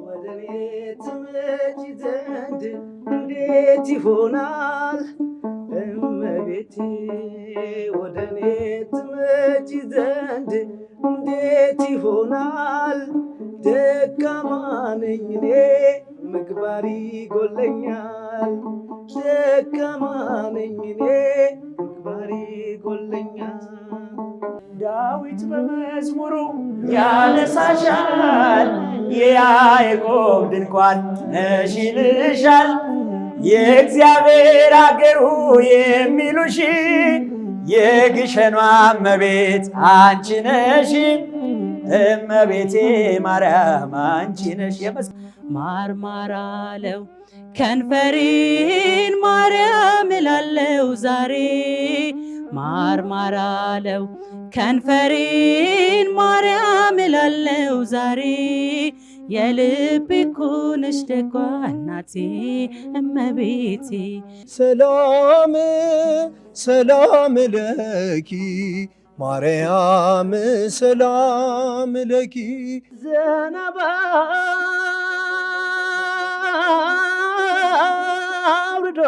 ወደኔ ትመጪ ዘንድ እንዴት ይሆናል? እመቤቴ ወደኔ ትመጪ ዘንድ እንዴት ይሆናል? ደካማ ነኝ እኔ ምግባር ይጎለኛል። ደካማ ነኝ እኔ ምግባር ይጎለኛል። ዳዊት በመዝሙሩ ያነሳሻል፣ የያዕቆብ ድንኳን ነሽ ይልሻል። የእግዚአብሔር አገሩ የሚሉሽ የግሸኗ እመቤት አንቺ ነሽ። እመቤቴ ማርያም አንቺ ነሽ። ማርማር አለው ከንፈሬን ማርያም እላለው ዛሬ። ማርማር አለው ከንፈሬን ማርያም እላለው ዛሬ። የልቤ እኮ ነሽ ደጓ እናቴ እመቤቴ። ሰላም ሰላም ለኪ ማርያም ሰላም ለኪ። ዘነባ አውርዶ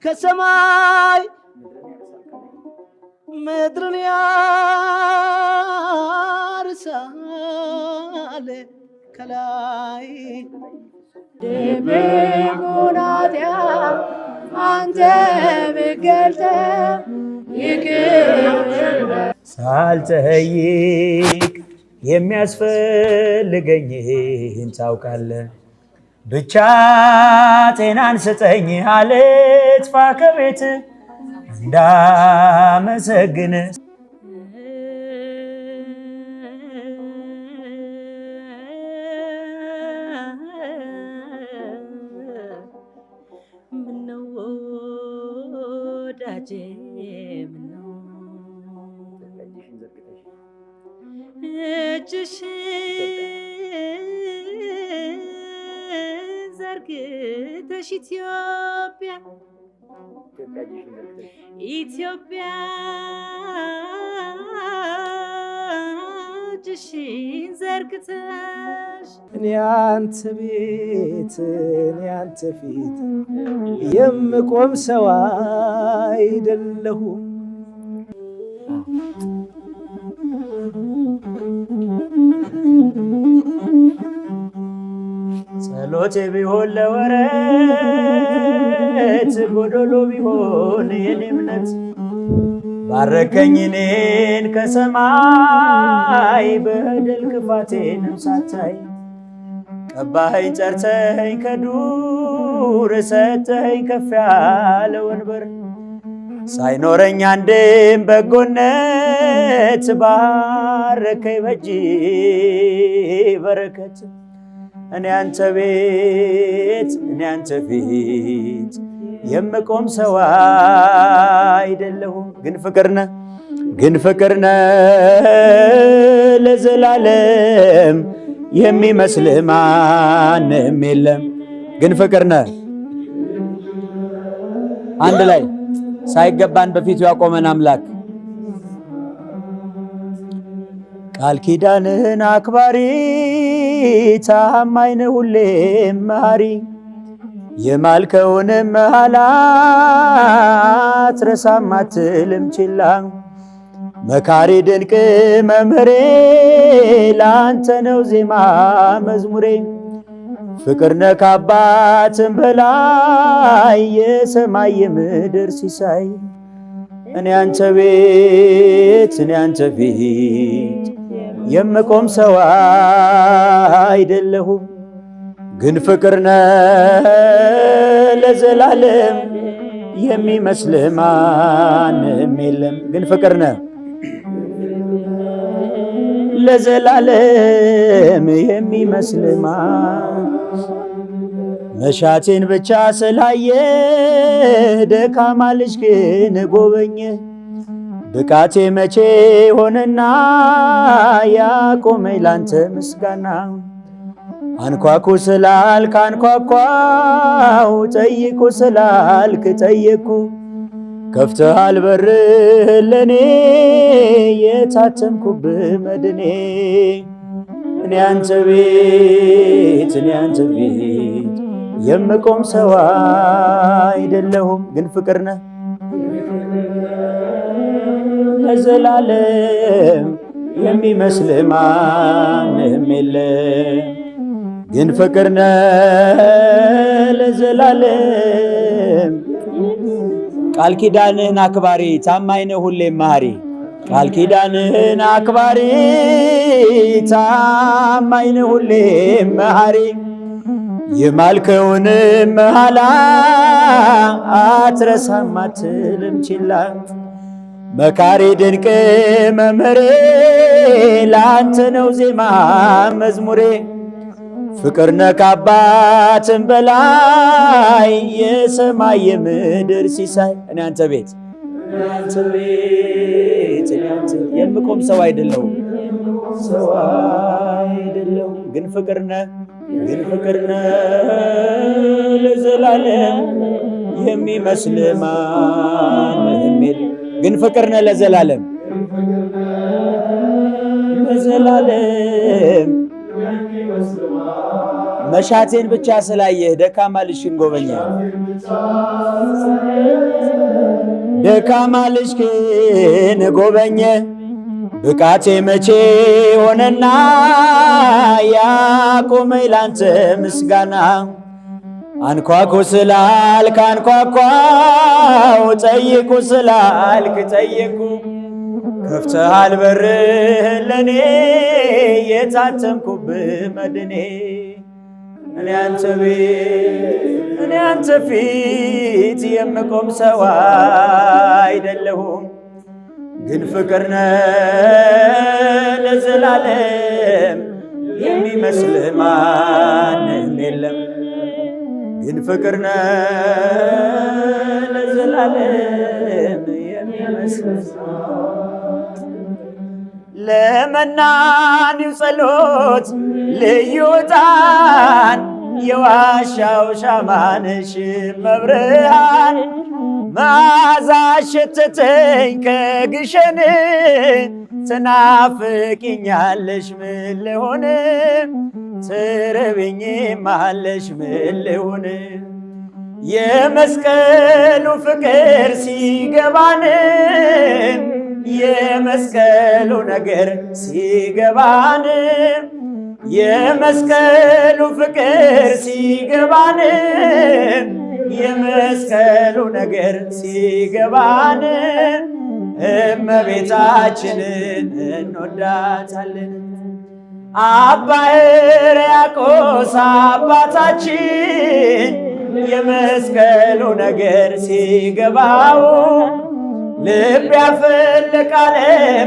ከሰማይ ምድርን ያርሳል ከላይ። ደብረጎናትያ አንተ ብገልጠ ሳልጠይቅ የሚያስፈልገኝን ታውቃለህ። ብቻ ጤናን ስጠኝ አልጥፋ ከቤት እንዳመሰግን። ምነው ወዳጄ ምነው እጅሽን ዘርግተሽ ኢትዮጵያ ኢትዮጵያ እጅሽን ዘርግተሽ እኔ አንተ ቤት እኔ አንተ ፊት የምቆም ሰው አይደለሁም። ጸሎቴ ቢሆን ለወረት ጎዶሎ ቢሆን የኔ እምነት ባረከኝ እኔን ከሰማይ በደል ክፋቴንም ሳታይ። ቀባኸኝ ጠርተኸኝ ከዱር ሰጠኸኝ ከፍ ያለ ወንበር። ሳይኖረኝ አንድም በጎነት ባረከኝ በእጅ በረከት። እኔ አንተ ቤት እኔ አንተ ፊት የምቆም ሰው አይደለሁም። ግን ፍቅር ነህ ለዘላለም የሚመስል ማንም የለም። ግን ፍቅር ነህ አንድ ላይ ሳይገባን በፊቱ ያቆመን አምላክ። ቃል ኪዳንህን አክባሪ ታማኝ ነህ ሁሌም መሐሪ። የማልከውን መሐላ አትረሳም አትልም ችላ። መካሪ ድንቅ መምህሬ ላንተ ነው ዜማ መዝሙሬ። ፍቅር ነህ ከአባትም በላይ የሰማይ የምድር ሲሳይ። እኔ አንተ ቤት እኔ አንተ ፊት የምቆም ሰው አይደለሁም። ግን ፍቅር ነህ ለዘላለም የሚመስል ማንም የለም። ግን ፍቅር ነህ ለዘላለም የሚመስል መሻቴን ብቻ ስላየ ደካማ ልጅ ግን ጎበኘ። ብቃቴ መቼ ሆነና ያቆመኝ ላንተ ምስጋና። አንኳኩ ስላልክ አንኳኳው፣ ጠይቁ ስላልክ ጠየቅኩ። ከፍተሃል በርህን ለኔ የታተምኩብህ መድኔ። እኔ አንተ ቤት የምቆም ሰው አይደለሁም፣ ግን ፍቅር ነህ ለዘላለም የሚመስል ማንም የለም፣ ግን ፍቅር ነህ ለዘላለም። ቃል ኪዳንህን አክባሪ ታማኝ ነህ ሁሌም መሐሪ፣ ቃል ኪዳንህን አክባሪ ታማኝ ነህ ሁሌም መሐሪ፣ የማልከውን መሐላ አትረሳም አትልም ችላ። መካሪ ድንቅ መምህሬ ላንተ ነው ዜማ መዝሙሬ፣ ፍቅር ነህ ከአባትም በላይ የሰማይ የምድር ሲሳይ። እኔ አንተ ቤት የምቆም ሰው አይደለሁም ግን ፍቅር ነህ ለዘላለም የሚመስል ማንም የለም፣ ግን ፍቅር ነህ ለዘላለም መሻቴን ብቻ ስላየህ ደካማ ልጅሽን ጎበኘ፣ ደካማ ልጅሽን ጎበኘ። ብቃቴ መቼ ሆነና ያቆመኝ ላንተ ምስጋና፣ አንኳኩ ስላልክ አንኳኳው፣ ጠይቁ ስላልክ ጠየቁ። ከፍተሃል በርህን ለኔ የታተምኩብህ መድኔ። እኔ አንተ ፊት የምቆም ሰው አይደለሁም፣ ግን ፍቅር ነህ ለዘላለም የሚመስልህ ማንም የለም፣ ግን ፍቅር ነህ ለዘላለም የሚመስልህ። ለመናኒው ጸሎት ልዩ ዕጣን የዋሻው ሻማነሽ መብርሃን፣ መዓዛሽ ሸተተኝ ከግሸን፣ ትናፍቂኛለሽ ምን ልሁን፣ ትርብኝማለሽ ምን ልሁን። የመስቀሉ ፍቅር ሲገባን፣ የመስቀሉ ነገር ሲገባን፣ የመስቀሉ ፍቅር ሲገባን፣ የመስቀሉ ነገር ሲገባን፣ እመቤታችንን እንወዳታለን። አባ ሕርያቆስ አባታችን የመስቀሉ ነገር ሲገባው፣ ልብ ያፈልቃል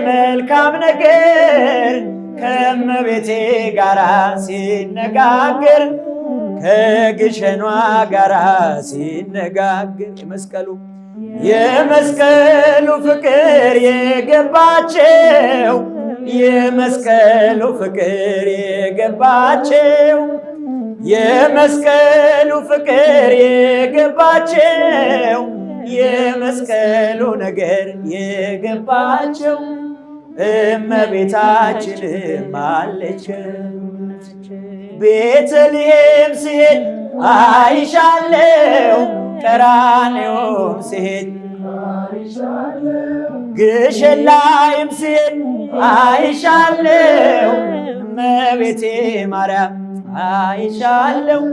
መልካም ነገር ከእመቤቴ ጋራ ሲነጋገር፣ ከግሸኗ ጋራ ሲነጋገር። የመስቀሉ ፍቅር የገባቸው፣ የመስቀሉ ፍቅር የገባቸው፣ የመስቀሉ ፍቅር የገባቸው፣ የመስቀሉ ነገር የገባቸው እመቤታችንም አለች። ቤተልሔም ስሄድ አይሻለው፣ ቀራንዮም ስሄድ ግሸን ላይም ስሄድ አይሻለው፣ እመቤቴ ማርያም አይሻለው።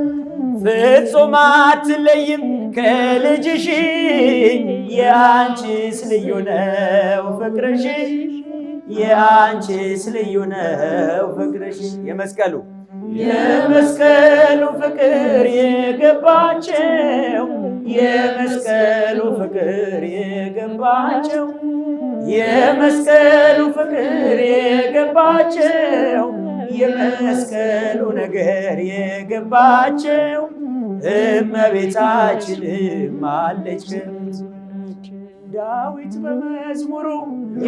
ፍጹም አትለይም ከልጅሽ፣ የአንቺስ ልዩ ነው ፍቅርሽ፣ የአንቺስ ልዩ ነው ፍቅርሽ። የመስቀሉ ፍቅር የገባቸው፣ የመስቀሉ ፍቅር የገባቸው፣ የመስቀሉ ፍቅር የገባቸው፣ የመስቀሉ ነገር የገባቸው እመቤታችንም አለች። ዳዊት በመዝሙሩ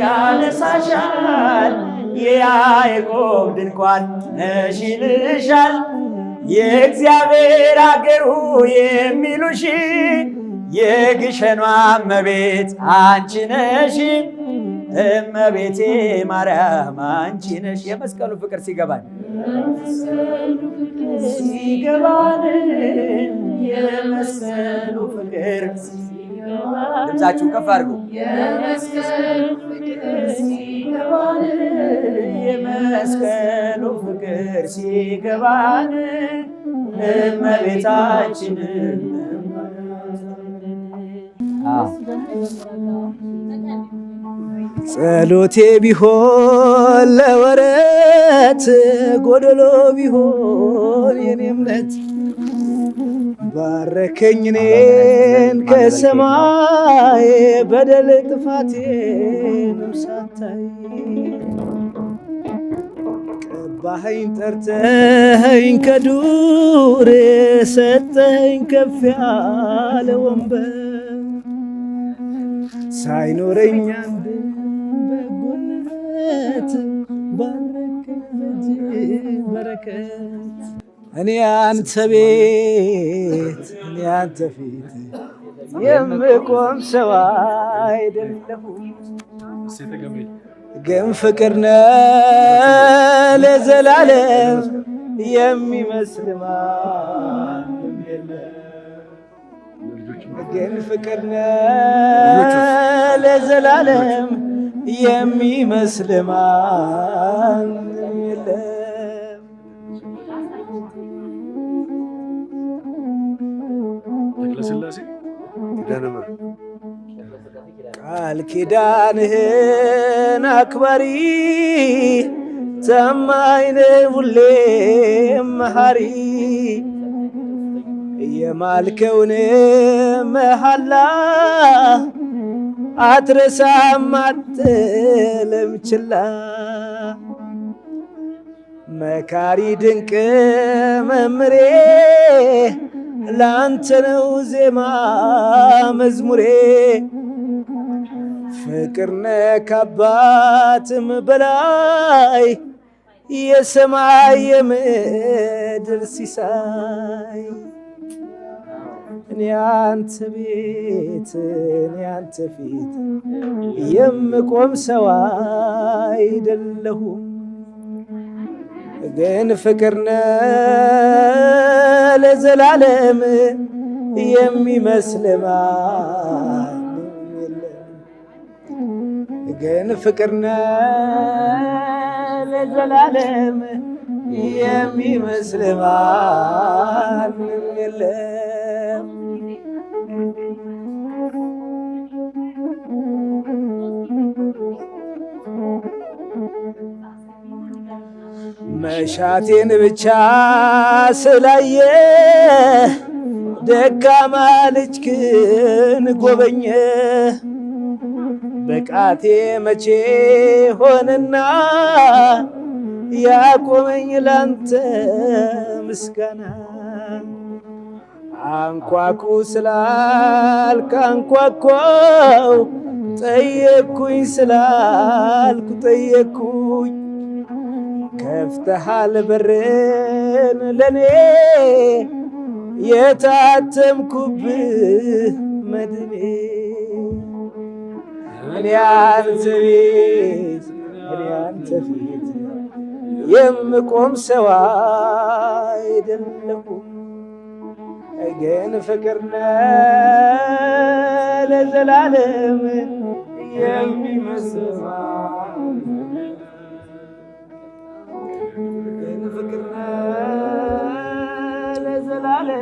ያነሳሻል፣ የያዕቆብ ድንኳን ነሽ ይልሻል። የእግዚአብሔር አገሩ የሚሉሽ የግሸኗ እመቤት አንቺ ነሽ። እመቤቴ ማርያም አንቺ ነሽ። የመስቀሉ ፍቅር ሲገባን ሲገባን የመስቀሉ ፍቅር ድምፃችሁ ከፍ አድርጉ። የመስቀሉ ፍቅር ሲገባን የመስቀሉ ፍቅር ሲገባን እመቤታችንን ጸሎቴ ቢሆን ለወረት ጎደሎ ቢሆን የኔ እምነት ባረከኝ እኔን ከሰማይ በደል ጥፋቴንም ሳታይ ቀባኸኝ ጠርተኸኝ ከዱር ሰጠኸኝ ከፍ ያለ ወንበር ሳይኖረኝ አንድ በጎነት ባረከኝ በረከት እኔ አንተ ቤት እኔ አንተ ፊት የምቆም ሰው አይደለሁም፣ ግን ፍቅር ነህ ለዘላለም የሚመስል ማንም የለም። ግን ፍቅር ነህ ለዘላለም የሚመስል ማንም የለም። ቃል ኪዳንህን አክባሪ ታማኝ ነህ ሁሌም መሐሪ የማልከውን መሐላ አትረሳም አትልም ችላ መካሪ ድንቅ መምሬ ላንተ ነው ዜማ መዝሙሬ ፍቅር ነህ ከአባትም በላይ የሰማይ የምድር ሲሳይ እኔ አንተ ቤት እኔ አንተ ፊት የምቆም ሰው አይደለሁም፣ ግን ፍቅር ነህ ለዘላለም የሚመስል ማንም የለም። ግን ፍቅር ነህ ለዘላለም የሚመስል ማንም የለም። መሻቴን ብቻ ስላየ ደካማ ልጅክን ጎበኘ ብቃቴ መቼ ሆነና ያቆመኝ ላንተ ምስጋና አንኳኩ ስላልክ አንኳኳው ጠየቅኩኝ ስላልኩ ጠየቅኩኝ ከፍተሃል በርን ለኔ የታተምኩብህ መድኔ እኔ አንተ ቤት እኔ አንተ ፊት የምቆም ሰው አይደለሁም፣ ግን ፍቅር ነህ ለዘላለም የሚመስል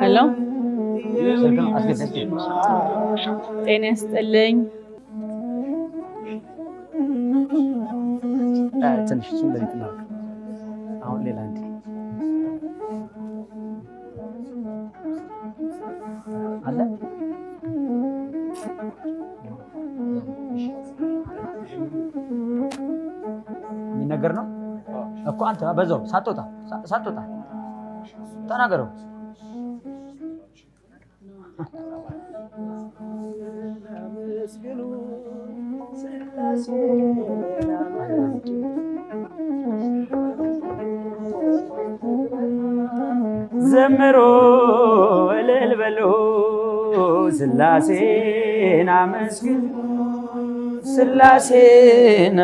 ሄሎ ጤና ይስጥልኝ። ትንሽ እሱን ለሊት ነው። አሁን ሌላ እንዲ አለ የሚነገር ነው እኮ አንተ በዛው ሳትወጣ ተናገረው። ዘምሮ እልል በሉ ሥላሴን አመስግኑ ስላሴን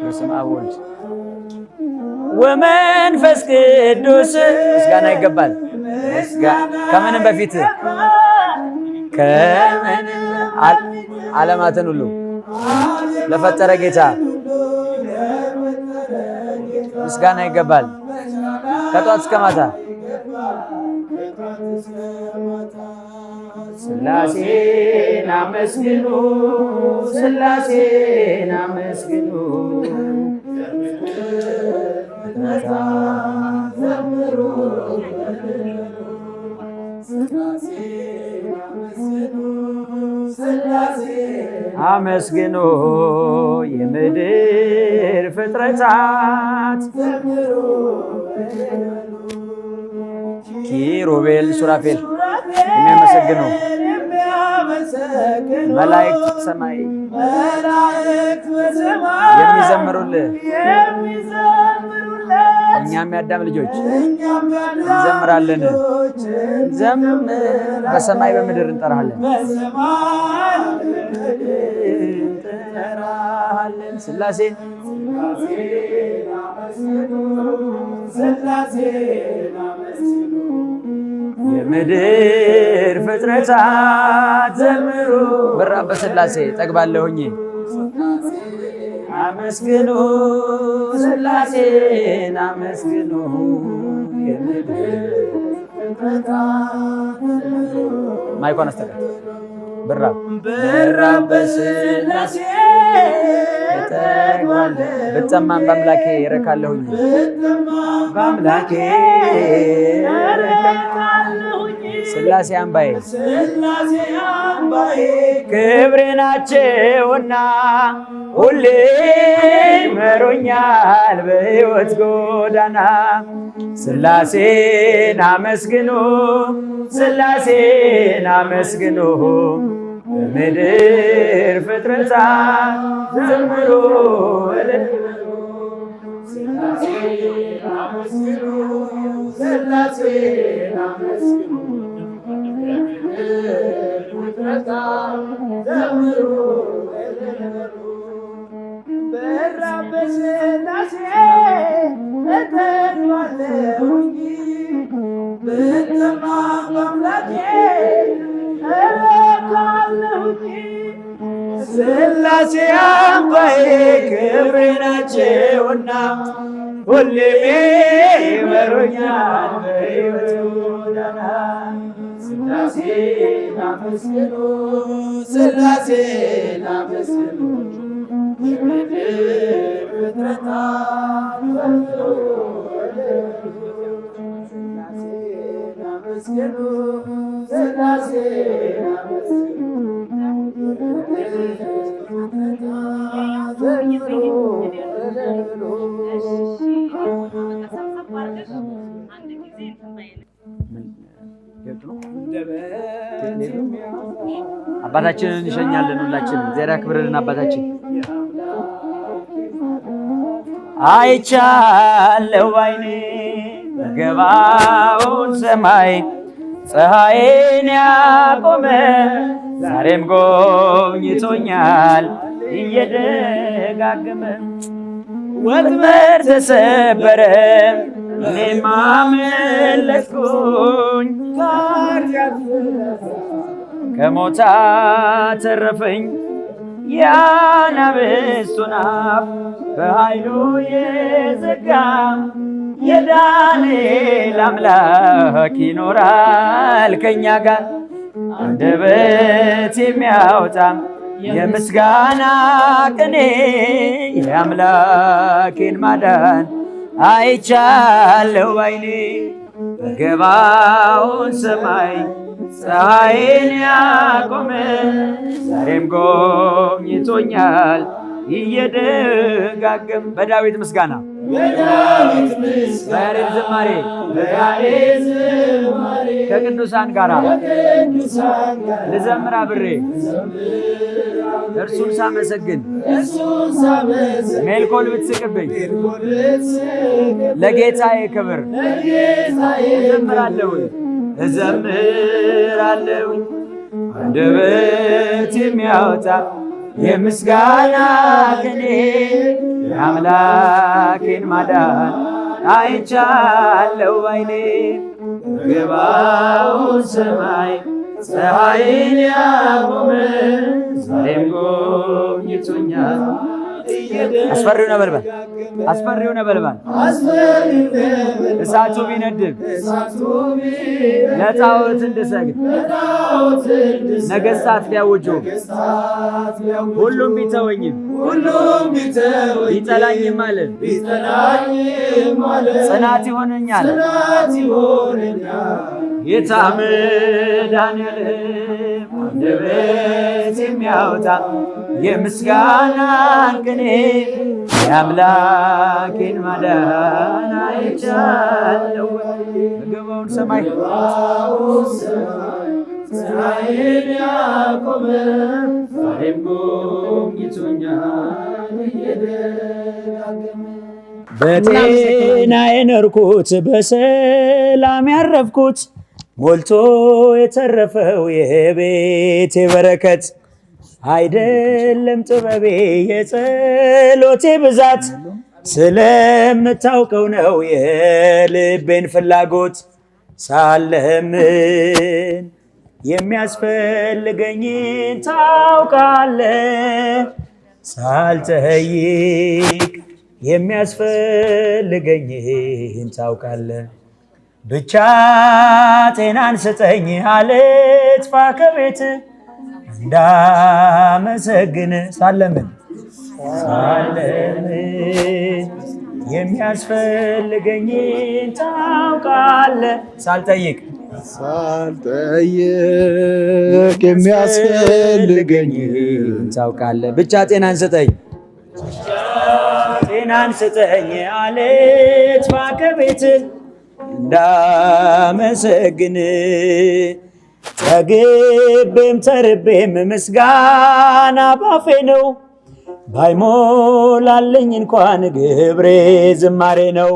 በስመ አብ ወወልድ ወመንፈስ ቅዱስ ምስጋና ይገባል። ከምንም በፊት ዓለማትን ሁሉ ለፈጠረ ጌታ ምስጋና ይገባል። ከጧት እስከ ማታ ስላሴን አመስግኑ፣ ስላሴን አመስግኑ፣ አመስግኑ የምድር ፍጥረታት ኪሩቤል ሱራፌል የሚያመሰግኑ መላእክት ሰማይ የሚዘምሩልህ እኛም የአዳም ልጆች እንዘምራለን። በሰማይ በምድር እንጠራሃለን። ስላሴን የምድር ፍጥረታት ዘምሩ። በራብ በስላሴ ጠግባለሁኝ። አመስግኑ ስላሴን አመስግኑ። ማይኮን አስተካክል። በራብ በስላሴ እጠግባለሁ። ብጠማም በአምላኬ እረካለሁኝ። በአምላኬ ስላሴ አምባዬ ክብሬ ናቸውና ሁሌ መሮኛል በሕይወት ጎዳና። ስላሴን አመስግኑ፣ ስላሴን አመስግኑ። በምድር ፍጥረታት ዘምሩ። ስላሴን አመስግኑ፣ ስላሴን አመስግኑ። በራብ በስላሴ እጠግባለሁኝ። ብጠማ በአምላኬ እረካለሁኝ። ስላሴ አምባዬ ክብሬ ናቸውና ሁሌም ይመሩኛል በሕይወት ጎዳና። ስላሴን አመስግኑ፣ ስላሴን አመስግኑ። የምድር ፍጥረታት ዘምሩ። ስላሴን አመስግኑ፣ ስላሴን አመስግኑ። አባታችንን እንሸኛለን። ሁላችን እግዚአብሔር ያክብርልን። አባታችን አይቻለሁ ባይኔ በገባውን ሰማይ ፀሐይን ያቆመ ዛሬም ጎብኝቶኛል እየደጋገመ። ወጥመድ ተሰበረ እኔም አመለጥኩኝ፣ ከሞት አተረፈኝ የአናብስቱን አፍ በኃይሉ የዘጋ። የዳንኤል አምላክ ይኖራል ከእኛ ጋር። አንደበት የሚያወጣ የምስጋና ቅኔ የአምላኬን ማዳን አይቻለሁ ባይኔ በገባውን ሰማይ ፀሐይን ያቆመ ዛሬም ጎብኝቶኛል እየደጋገም። በዳዊት ምስጋና በያሬድ ዝማሬ ከቅዱሳን ጋራ ልዘምር አብሬ እርሱን ሳመሰግን ሜልኮል ብትስቅብኝ ለጌታዬ ክብር እዘምራለሁኝ አንደበት የሚያወጣ የምስጋና ቅኔ የአምላኬን ማዳን አይቻለው ባይኔ ገባው ሰማይ ፀሐይን ያቆመ ዛሬም ጎብኝቶኛል። አስፈሪው ነበልባል እሳቱ ቢነድብ ለጣዖት እንድሰግድ ነገሥታት ቢያውጁ ሁሉም ቢተወኝም ቢጠላኝም ማለት ጽናት ይሆነኛል ጌታ መድኃኔዓለም አንደበት የሚያወጣ የምስጋናን ቅኔ የአምላኬን ማዳን አይቻለው። በገባውን ሰማይ ፀሐይን ያቆመ ዛሬም ጎብኝቶኛል እየደጋገመ በጤና የኖርኩት በሰላም ያረፍኩት ሞልቶ የተረፈው የቤቴ በረከት አይደለም ጥበቤ የጸሎቴ ብዛት ስለምታውቀው ነው የልቤን ፍላጎት ሳለምን የሚያስፈልገኝን ታውቃለህ ሳልጠይቅ የሚያስፈልገኝን ታውቃለህ ብቻ ጤናን ስጠኝ አልጥፋ ከቤት እንዳመሰግን ሳለምን የሚያስፈልገኝን ታውቃለህ ሳልጠይቅ የሚያስፈልገኝን ታውቃለህ ብቻ ጤናን ስጠኝ አልጥፋ ከቤት እንዳመሰግን ጠግቤም ተርቤም ምስጋና ባፌ ነው ባይሞላልኝ እንኳን ግብሬ ዝማሬ ነው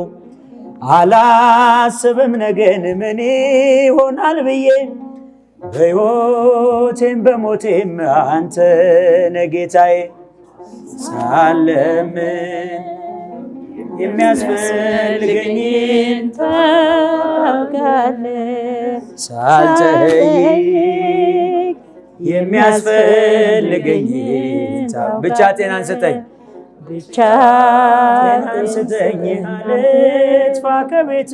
አላስብም ነገን ምን ይሆናል ብዬ በሕይወቴም በሞቴም አንተ ነህ ጌታዬ ሳለምን የሚያስፈልገኝን ታውቃለህ ሳልጠይቅ የሚያስፈልገኝን ብቻ ጤናን ስጠኝ አልጥፋ ከቤት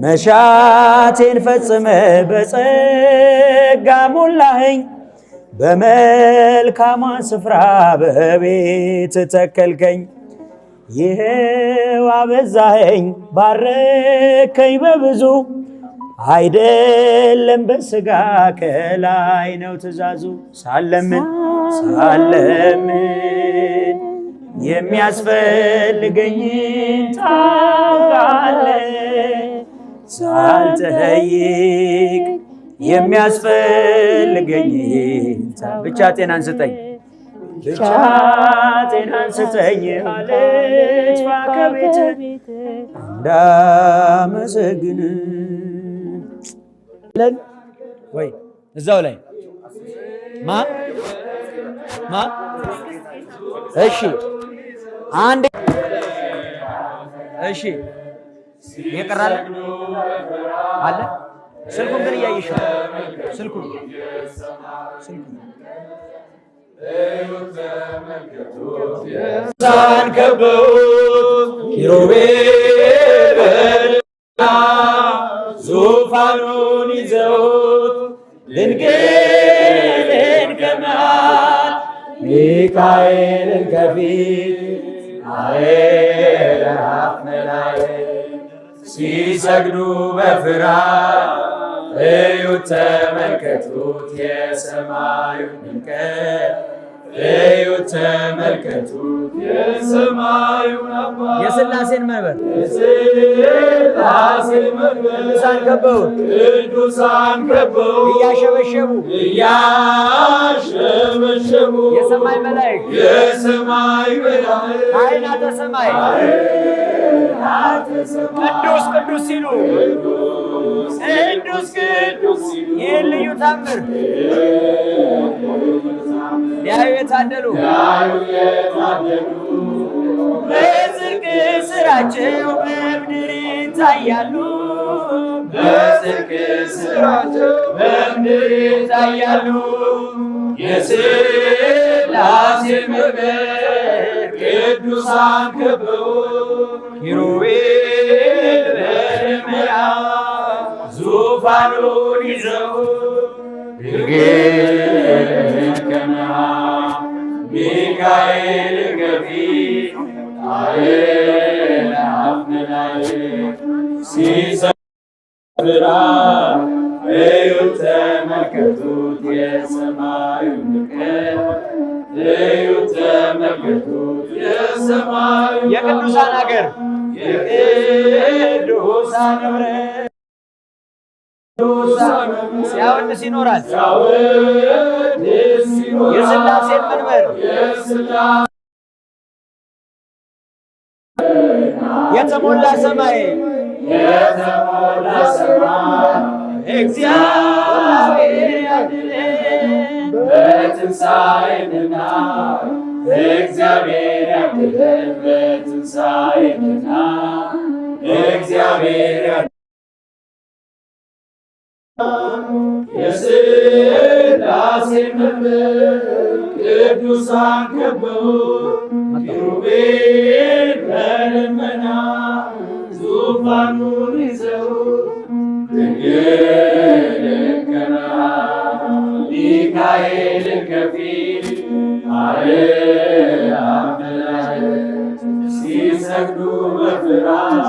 መሻቴን ፈጽመ በጸጋ ሞላኸኝ በመልካሟን ስፍራ በቤት ተከልከኝ ይሄው አበዛኸኝ ባረከኝ በብዙ አይደለም በስጋ ከላይ ነው ትእዛዙ ሳለምን የሚያስፈልገኝን ታውቃለህ ሳልጠይቅ የሚያስፈልገኝን ብቻ ጤናን ስጠኝ አልጥፋ ከቤት እንዳመሰግን ወይ እዛው ላይ እሺ አንድ እሺ የቀራለ አለ ስልኩን ግን እያየሽ ስልኩን ከበውት ኪሩቤልና ዙፋኑን ይዘውት ድንግልን ከመሃል ሚካኤልን ከፊት አእላፍ መላእክት ሲሰግዱ በፍርሃት እዩት ተመልከቱት የሰማዩን ድምቀት እዩት ተመልከቱት የሰማዩን አባት የሥላሴን መንበር የሥላሴን መንበር ቅዱሳን ከበውት እያሸበሸቡ የሰማይ መላእክት ካህናተ ሰማይ ቅዱስ ቅዱስ ሲሉ ቅዱስ ቅዱስ ይህን ልዩ ታምር ሊያዩ የታደሉ በጽድቅ ሥራቸው በምድር ይታያሉ። በጽድቅ ሥራቸው በምድር ይታያሉ። የሥላሴ መንበር ቅዱሳን ከበው ኪሩቤል በደመና ዙፋኑን ይዘው ድንግል ከመሃል ሚካኤል ከፊት አእላፍ መላእክት ሲሰብራ እዩት ተመልከቱት የሰማዩን ድምቀት እዩት ተመልከቱት የሰማዩን የቅዱሳን አገር የቅዱሳን ኅብረት ሲያወድስ ይኖራል። የሥላሴን መንበር የተሞላ ሰማይ እግዚአብሔር ያድነን በትንሣኤና እግዚአብሔር ያድነን በትንሣኤና እግዚአብሔር የሥላሴ መንበር ቅዱሳን ከበው ኪሩቤል በደመና ዙፋኑን ይዘው ድንግል ከመሃል ሚካኤል ከፊት አእላፍ መላእክት ሲሰግዱ በፍርሃት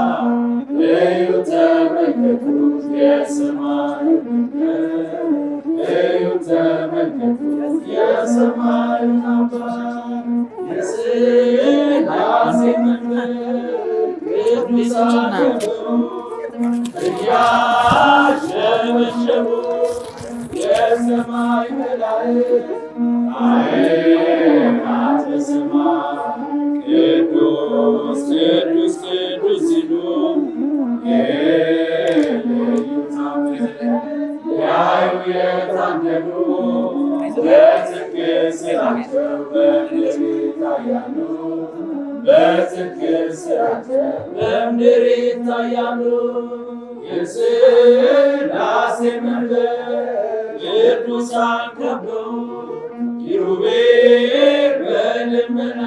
እዩት ተመልከቱት የሰማዩን ድምቀት እዩት ተመልከቱት የሰማዩን አባት የሥላሴ መንበር ቅዱሳን ከበው እያሸበሸቡ የሰማይ መላእክት ካህናተ ሰማይ ቅዱስ ቅዱስ ቅዱስ ሲሉ ሊያዩ የታደሉ በጽድቅ ሥራቸው በምድር ይታያሉ። በጽድቅ ሥራቸው በምድር ይታያሉ። የሥላሴ መንበር ቅዱሳን ከበው ኪሩቤል በደመና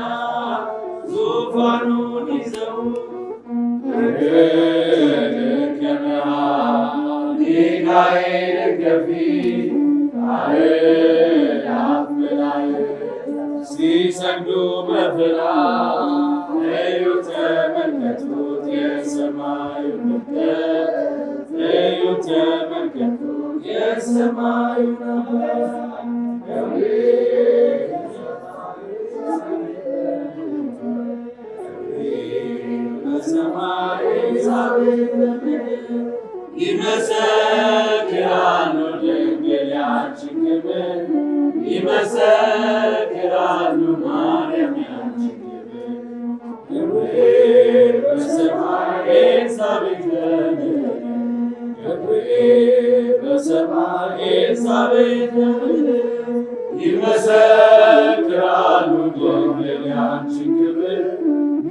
ዙፋኑን ይዘው ድንግል ከመሃል ሚካኤል ከፊት አእላፍ መላእክት ሲሰግዱ በፍርሃት እዩት ተመልከቱት የሰማዩን ድምቀት እዩት ተመልከቱት የሰማዩን አባት በሰማይ ይመሰክራሉ ድንግል ያንቺን ክብር ይመሰክራሉ ማርያም ያንቺን ክብር ገብርኤል በሰማይ ኤልሳቤጥ በምድር ገብርኤል በሰማይ ኤልሳቤጥ በምድር ይመሰክራሉ ድንግል ያንቺን ክብር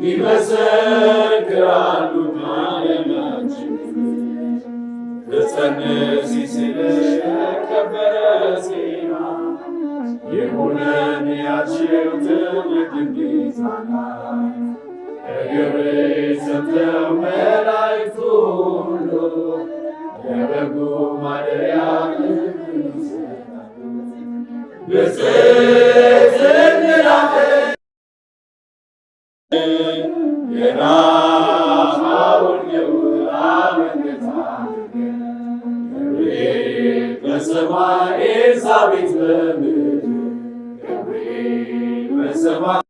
ይመሰክራሉ ማርያም ያንቺን ትጸንሲ ሲልሽ ከበረ ዜማ ይሁነን ያልሽው ትውልድ እንዲጸና ከገብርኤል ሰምተው መላእክቱ ሁሉ የበጉ ማደሪያ ብፅዕት እንላለን የራማውን የውሃ መንገታ በሰማይ ኤልሳቤጥ በምድር ገብርኤል በሰማይ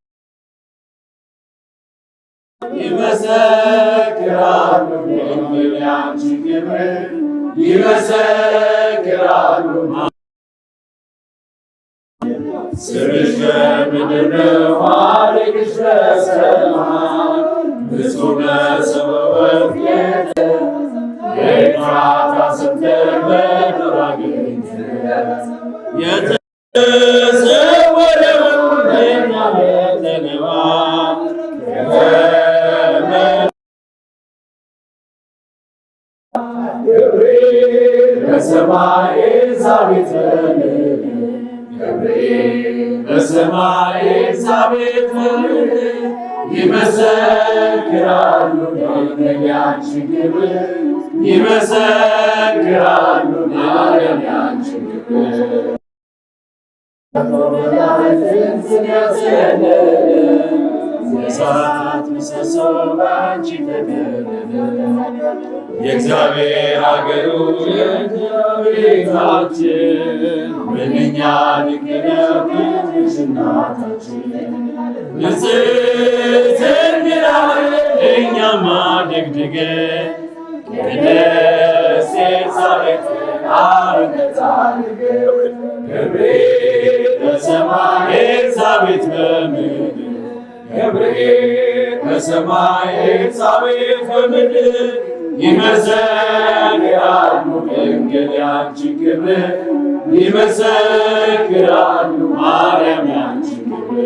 ይመሰክራሉ ድንግል ያንቺን ክብር ይመሰክራሉ። ስምሽ በምድር ነው ማዕረግሽ በሰማይ ብፁዕ በሰማያት የኤፍራታ ሰምተን በዱር አግኝተን የተሰወረውን እኛ በተነዋል ገብርኤል በሰማይ ኤልሳቤጥ በሰማይ ኤልሳቤጥ ይመሰክራሉ ድንግል ያንቺን ክብር ይመሰክራሉ ማርያም ያንቺን ክብር የእሳት ምሰሶ ባንቺ ተከለለ የእግዚአብሔር አገሩ ቤታችን ምንኛ ድንቅ ነው ክብርሽ እናታችን ንጽሕት እንላለን እኛማ ደግድገን ቅድስት ኤልሳቤጥ አርገታልገን ገብርኤል በሰማይ ኤልሳቤጥ በምድር ገብርኤል በሰማይ ኤልሳቤጥ በምድር ይመሰክራሉ ድንግል ያንቺን ክብር ይመሰክራሉ ማርያም ያንቺን ክብር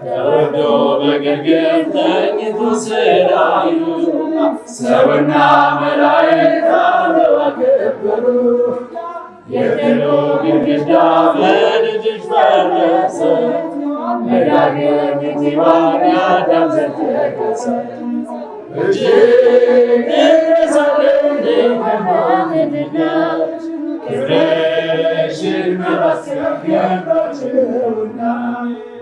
ተወልዶ በግርግም ተኝቶ ስላዩ ሰውና መላእክት አብረው አከበሩ። የጥሉ ግድግዳ በልጅሽ ፈረሰ መድኃኒተ ሕይዋን የአዳም ዘር ተከሰ እጅግ እንረሳለን ድንግል ክብርሽን መመስከር ነውና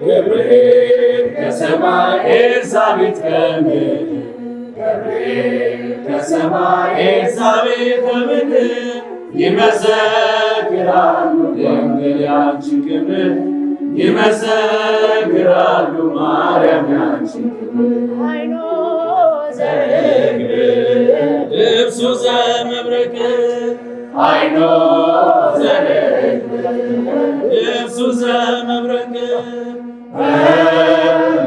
ገብርኤል ከሰማይ ኤልሳቤጥ ከምድር ገብርኤል ከሰማይ ኤልሳቤጥ ከምድር ይመሰክራሉ ድንግል ያንቺን ክብር ይመሰክራሉ ማርያም ያንቺን ክብር ልብሱ ዘመብረቅ አይኖ ዘርግብ ልብሱ ዘመብረቅ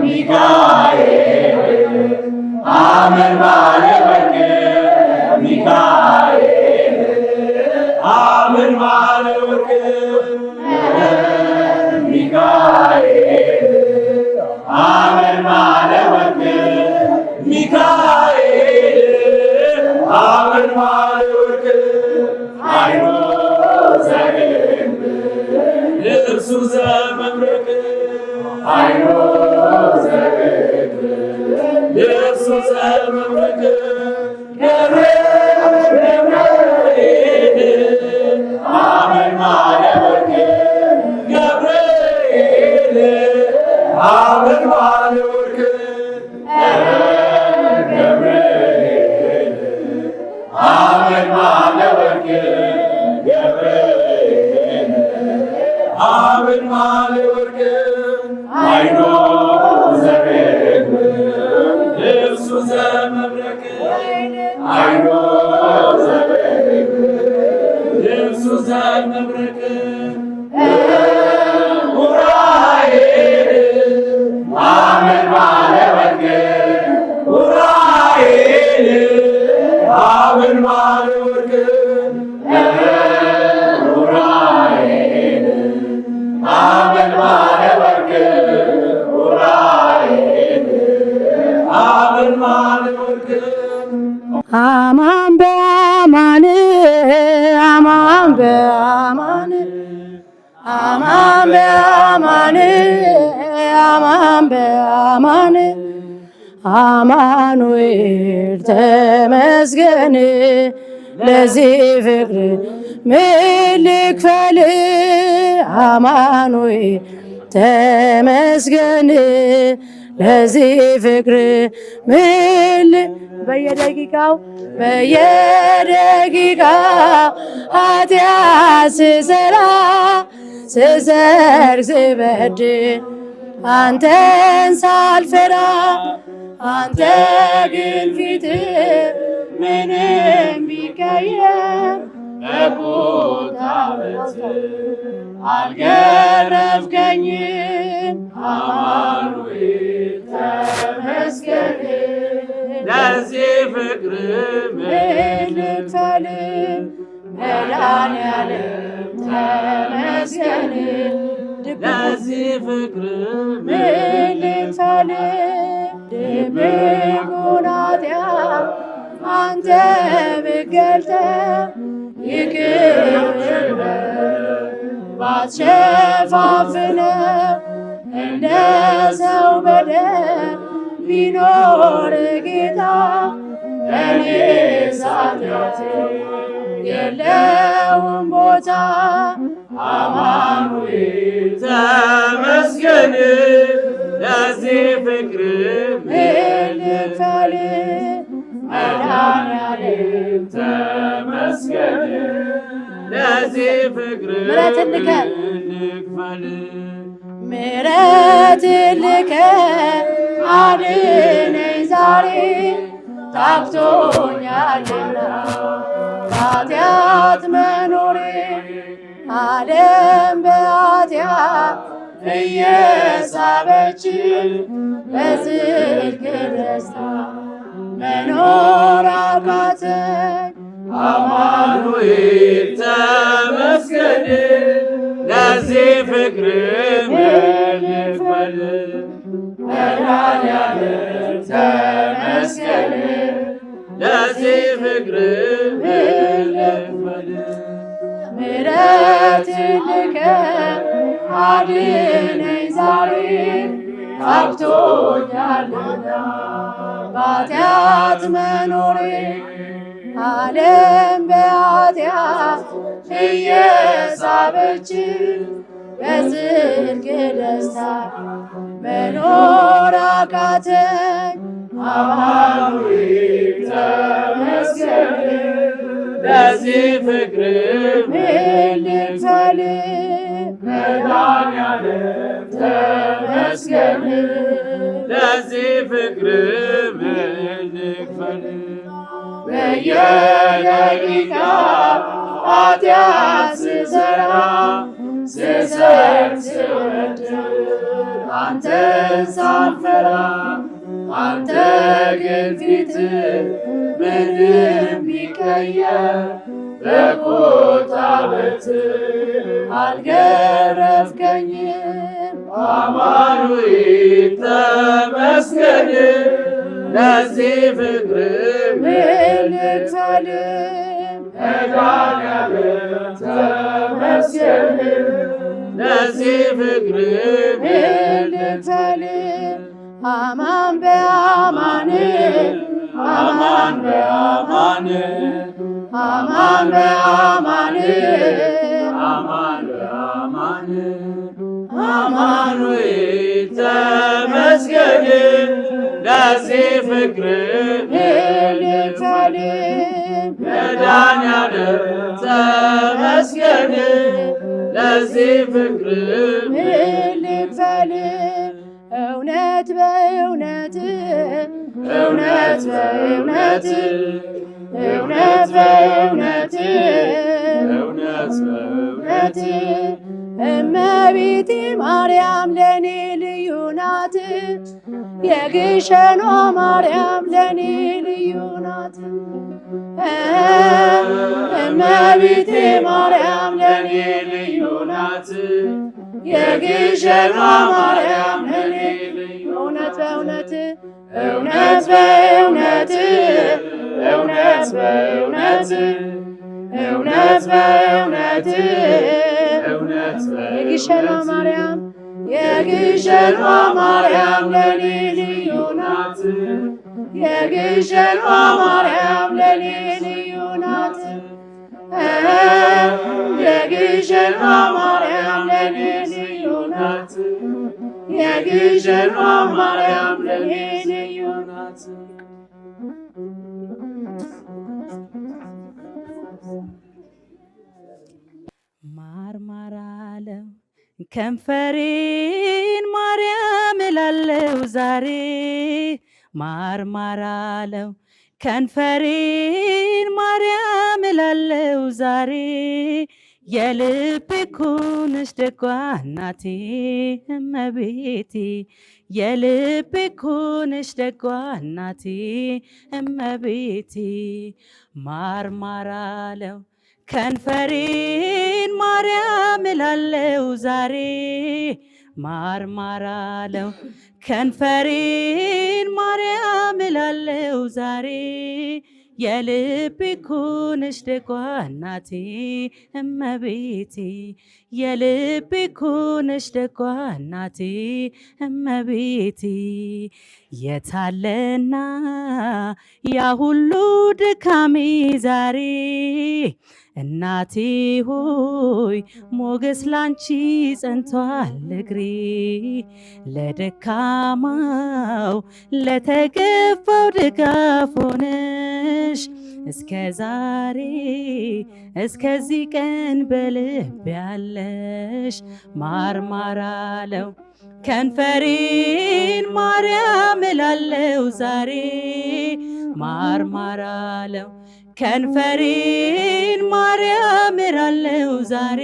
ሚካኤል አመልማለ ወርቅ ሚካኤል አመልማለ ወርቅ ሚካኤል አመልማለ ወርቅ ሚካኤል አመልማለ ወርቅ አይኖ ዘርግብ ልብሱ ዘመብረቅ አይኖ ዘርግብ ልብሱ ዘመብረቅ ገብርኤል አመልማለ ወርቅ ገብርኤል አመልማለ ወርቅ ገብርኤል አመልማለ ወርቅ ገብርኤል አመልማለ ወርቅ አይኖ ዘርግብ ልብሱ ዘመብረቅ አይኖ ዘርግብ ልብሱ ዘመብረቅ ኡራኤል አመልማለ ወርቅ ኡራኤል አመልማለ ወርቅ ኡራኤል አመልማለ ወርቅ ኡራኤል አመልማለ ወርቅ አማን በአማን አማን በአማን አማን በአማን አማን በአማን አማኑኤል ተመስገን ለዚህ ፍቅር ምን ልክፈል አማኑኤል ተመስገን ለዚህ ፍቅር ምን በየደቂቃው ኃጢአት ስሰራ ስሰርቅ ስበድል አንተን ሳልፈራ አንተ ግን ፊት ምንም ቢቀየር በቁጣ በትር አልገረፍከኝም። አማኑኤል ተመስገን ለዚህ ፍቅር ምን ልክፈል? መድኃኔዓለም ተመስገን ለዚህ ፍቅር ምን ልክፈል? ድብቁን ኃጢአት አንተ ብትገልጠው ይቅር ባትሸፋፍነው እንደ ሰው በደል ቢኖር ጌታ እኔስ ኃጢአቴ የለውም ቦታ። አማኑኤል ተመስገን ለዚህ ፍቅር ምን ልክፈል? መድኃኔዓለም ተመስገን ለዚህ ፍቅር ምሕረትን ልከ ልክፈል ምሕረትን ልከ አድነኝ ዛሬ ታክቶኛልና ኃጢአት መኖሬ ዓለም በኃጢአት እየሳበች በጽድቅ ደስታ መኖር አቃተኝ። አማኑኤል ተመስገን ለዚህ ፍቅር ምን ልክፈል? መድኃኔዓለም ተመስገን ለዚህ ፍቅር ምን ልክፈል? ምሕረትን ልከ አድነኝ ዛሬ ታክቶኛልና በኃጢአት መኖሬ ዓለም በኃጢአት እየሳበች በጽድቅ ደስታ መኖር አቃተኝ። አማኑኤል ተመስገን ለዚህ ፍቅር ምን ልክፈል? መድኃኔዓለም ተመስገን ለዚህ ፍቅር ምን ልክፈል? በየደቂቃው ኃጢአት ስሰራ ስሰግድ ስወድቅ አንተን ሳልፈራ አንተ ግን ፊት ምንም ቢቀየር በቁጣ በትር አልገረፍከኝም። አማኑኤል ተመስገን ለዚህ ፍቅር ምን ልክፈል? መድኃኔዓለም ተመስገን ለዚህ ፍቅር ምን ልክፈል? አማን በአማን አማን በአማን አማን በአማን አማን በአማን አማኑኤል ተመስገን ለዚህ ፍቅር ምን ልክፈል? መድኃኔዓለም ተመስገን ለዚህ ፍቅር ምን ልክፈል? እውነት በእውነት እውነት በእውነት እውነት በእውነት እውነት እውነት እመቤቴ ማርያም ለኔ ልዩ ናት። የግሸኗ ማርያም ለኔ ልዩ ናት። እመቤቴ ማርያም ለኔ ልዩ ናት። የግሸኗ ማርያም ለኔ ልዩ እውነት በእውነት እውነት በእውነት እውነት በእውነት እውነት በእውነት እውነት የግሸኗ ማርያም የግሸኗ ማርያም ለኔ ልዩ ናት። የግሸኗ ማርያም ለኔ ልዩ ናት። የግሸኗ ማርያም ለኔ ልዩ ናት። የግሸኗ ማርያም ለኔ ልዩ ናት። ማርማር አለው ከንፈሬን ማርያም እላለው ዛሬ ማርማር አለው ከንፈሬን ማርያም እላለው ዛሬ የልቤ እኮ ነሽ ደጓ እናቴ እመቤቴ የልቤ እኮ ነሽ ደጓ እናቴ እመቤቴ ማርማር አለው ከንፈሬን ማርያም እላለው ዛሬ ማርማር አለው ከንፈሬን ማርያም እላለው ዛሬ የልቤ እኮ ነሽ ደጓ እናቴ እመቤቴ የልቤ እኮ ነሽ ደጓ እናቴ እመቤቴ የታለና ያ ሁሉ ድካሜ ዛሬ እናቴ ሆይ ሞገስ ላንቺ ጸንቷል እግሬ ለደካማው ለተገፋው ድጋፍ ሆነሽ እስከ ዛሬ እስከዚህ ቀን በልብ ያለሽ ማርማር አለው ከንፈሬን ማርያም እላለው ዛሬ ማርማር አለው ከንፈሬን ማርያም እላለው ዛሬ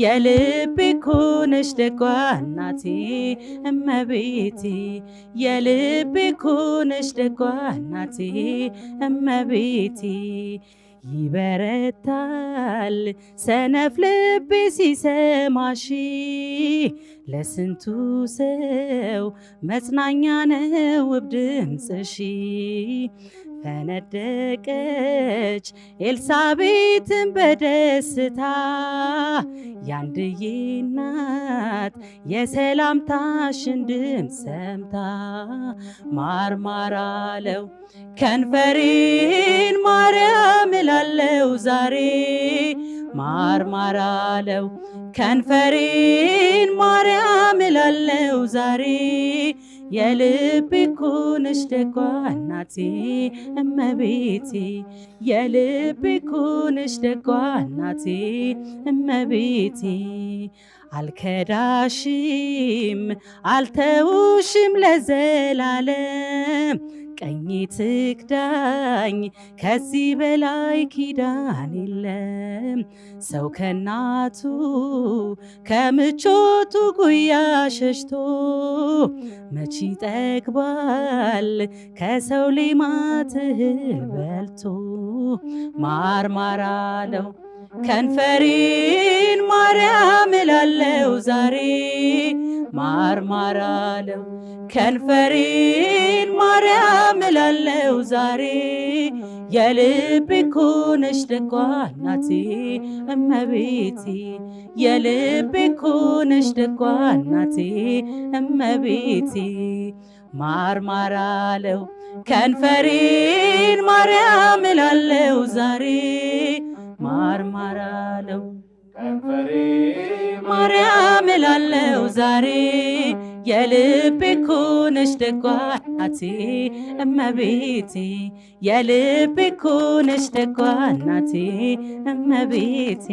የልቤ እኮ ነሽ ደጓ እናቴ እመቤቴ የልቤ እኮ ነሽ ደጓ እናቴ እመቤቴ ይበረታል ሰነፍ ልቤ ሲሰማሽ ለስንቱ ሰው መጽናኛ ነው ውብ ድምፅሽ ፈነደቀች ኤልሳቤጥን በደስታ ያንድዬ እናት የሰላምታሽን ድምፅ ሰምታ ማርማር አለው ከንፈሬን ማርያም እላለው ዛሬ ማርማር አለው ከንፈሬን ማርያም እላለው ዛሬ የልቤ እኮ ነሽ ደጓ እናቴ እመቤቴ የልቤ እኮ ነሽ ደጓ እናቴ እመቤቴ አልከዳሽም አልተውሽም ለዘላለም ቀኝ ትክዳኝ ከዚህ በላይ ኪዳን የለም ሰው ከናቱ ከምቾቱ ጉያ ሸሽቶ መች ይጠግባል ከሰው ሌማት እህል በልቶ ማርማር አለው ከንፈሬን ማርያም እላለው ዛሬ ማርማር አለው ከንፈሬን ማርያም እላለው ዛሬ የልቤ እኮ ነሽ ደጓ እናቴ እመቤቴ የልቤ እኮ ነሽ ደጓ እናቴ እመቤቴ ማርማር አለው ከንፈሬን ማርያም እላለው ዛሬ ማርማር አለው ማርያም እላለው ዛሬ የልቤ እኮ ነሽ ደጓ እናቴ እመቤቴ የልቤ እኮ ነሽ ደጓ እናቴ እመቤቴ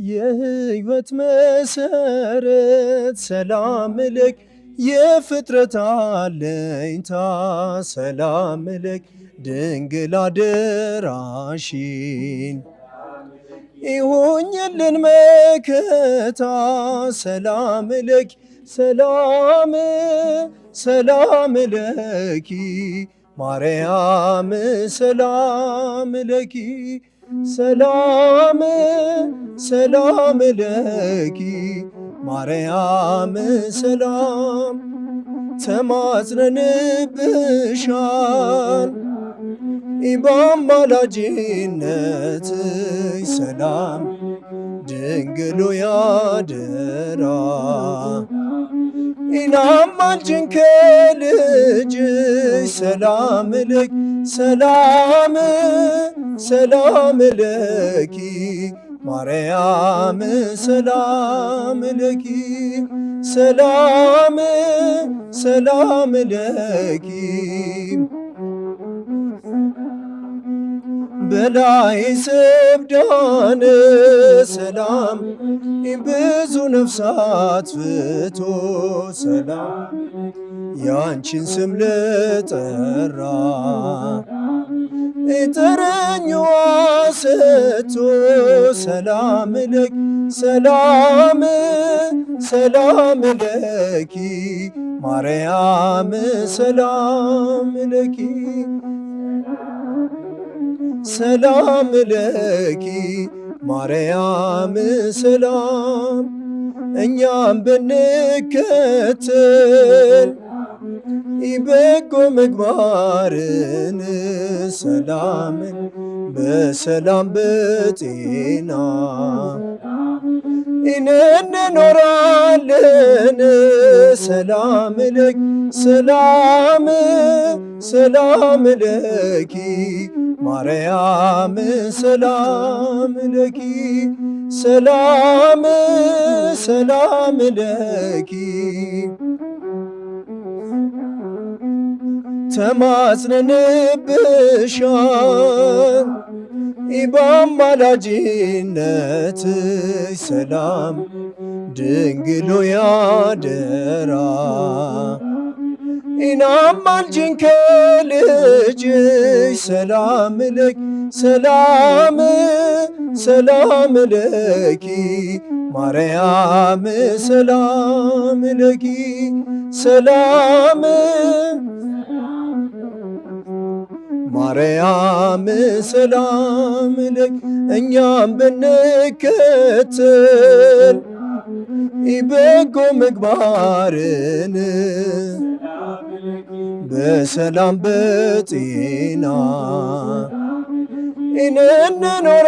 የሕይወት መሰረት ሰላም ለኪ የፍጥረት አለኝታ ሰላም ለኪ ድንግል አደራሽን ይሁኝልን መከታ ሰላም ለኪ ሰላም ሰላም ለኪ ማርያም ሰላም ለኪ ሰላም ሰላም ለኪ ማርያም ሰላም ተማጽነንብሻል በአማላጅነትሽ ሰላም ድንግሎ ያደራ ኢናማልጅን ከልጅሽ ሰላም ለኪ ሰላም ሰላም ለኪ ማርያም ሰላም ለኪ ሰላም ሰላም ለኪ በላይ ስብዳን ሰላም ብዙ ነፍሳት ፍቶ ሰላም ያንቺን ስም ልጠራ ተረኛዋ ሰጥቶ ሰላም ለኪ ሰላም ሰላም ለኪ ማርያም ሰላም ለኪ ሰላም ለኪ ማርያም ሰላም እኛም ብንከተል በጎ ምግባርን ሰላምን በሰላም በጤና እንኖራለን። ሰላም ለኪ ሰላም ሰላም ለኪ ማርያም ሰላም ለኪ ሰላም ሰላም ለኪ ተማጽነንብሻል በአማላጅነትሽ ሰላም ድንግል ሆይ አደራ አማልጅን ከልጅሽ ሰላም ለኪ ሰላም ሰላም ለኪ ማርያም ሰላም ለኪ ሰላም ማርያም ሰላም ለኪ እኛም ብንከተል በጎ ምግባርን በሰላም በጤና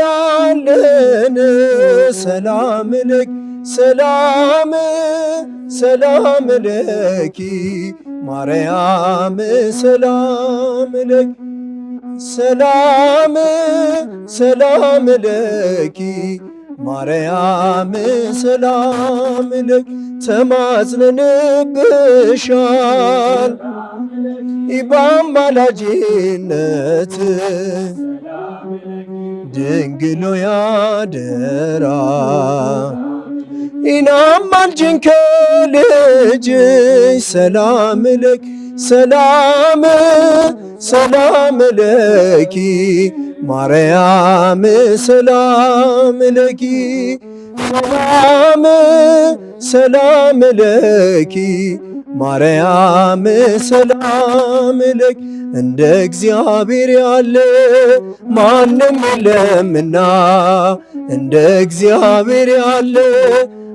እንኖራለን። ሰላም ለኪ ሰላም ሰላም ለኪ ማርያም ሰላም ለኪ ሰላም ሰላም ለኪ ማርያም ሰላም ለኪ ተማጽነንብሻል በአማላጅነት ድንግል ሆይ አደራ አማልጅን ከልጅሽ ሰላም ለኪ ሰላም ሰላም ለኪ ማርያም ሰላም ለኪ ሰላም ሰላም ለኪ ማርያም ሰላም ለኪ እንደ እግዚአብሔር ያለ ማንም የለምና እንደ እግዚአብሔር ያለ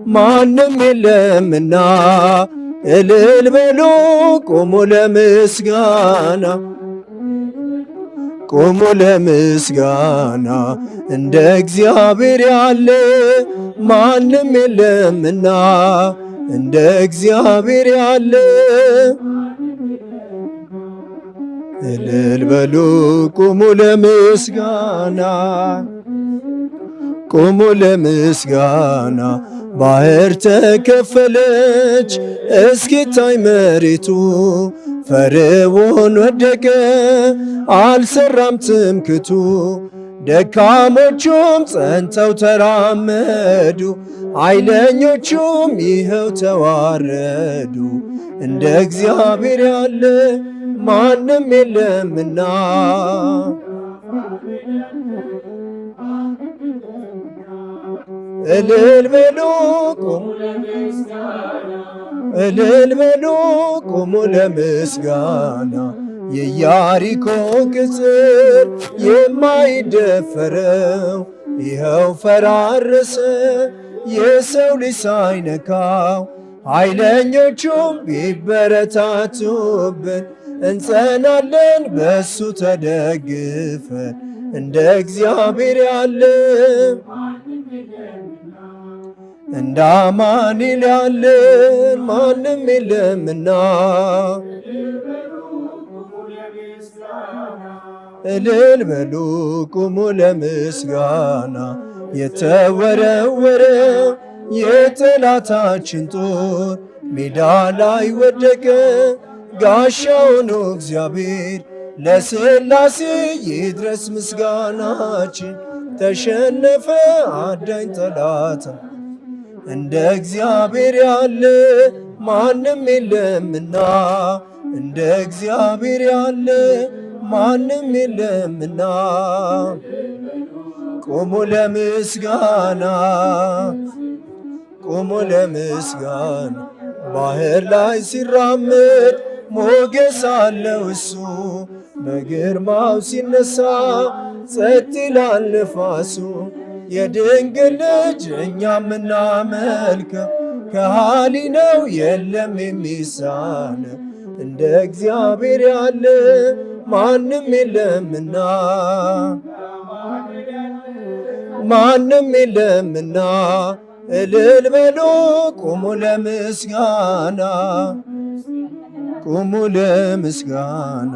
ማንም የለምና እልል በሉ ቁሙ ለምስጋና ቁሙ ለምስጋና እንደ እግዚአብሔር ያለ ማንም የለምና እንደ እግዚአብሔር ያለ እልል በሉ ቁሙ ለምስጋና ቁሙ ለምስጋና ባህር ተከፈለች እስኪታይ መሬቱ ፈርዖን ወደቀ አልሰራም ትምክቱ ደካሞቹም ጸንተው ተራመዱ ኃይለኞቹም ይኸው ተዋረዱ እንደ እግዚአብሔር ያለ ማንም የለምና እልል በሉ ቁሙ እልል በሉ ቁሙ ለምስጋና የኢያሪኮ ቅጽር የማይደፈረው ይኸው ፈራረሰ የሰው ልጅ ሳይነካው ኃይለኞቹም ቢበረታቱብን እንጸናለን በሱ ተደግፈን እንደ እግዚአብሔር ያለ እንደ አማኑኤል ያለ ማንም የለምና እልል በሉ ቁሙ ለምስጋና የተወረወረ የጠላታችን ጦር ሜዳ ላይ ወደቀ ጋሻ ሆኖ እግዚአብሔር ለሥላሴ ይድረስ ምስጋናችን። ተሸነፈ አዳኝ ጠላት እንደ እግዚአብሔር ያለ ማንም የለምና፣ እንደ እግዚአብሔር ያለ ማንም የለምና። ቆሙ ለምስጋና ቆሙ ለምስጋና። ባህር ላይ ሲራመድ ሞገስ አለው እሱ፣ በግርማው ሲነሳ ጸጥ ይላል ነፋሱ። የድንግል ልጅ እኛ ምናመልከው ከሃሊ ነው የለም የሚሳነ፣ እንደ እግዚአብሔር ያለ ማንም የለምና ማንም የለምና። እልል በሉ ቁሙ ለምስጋና ቁሙ ለምስጋና።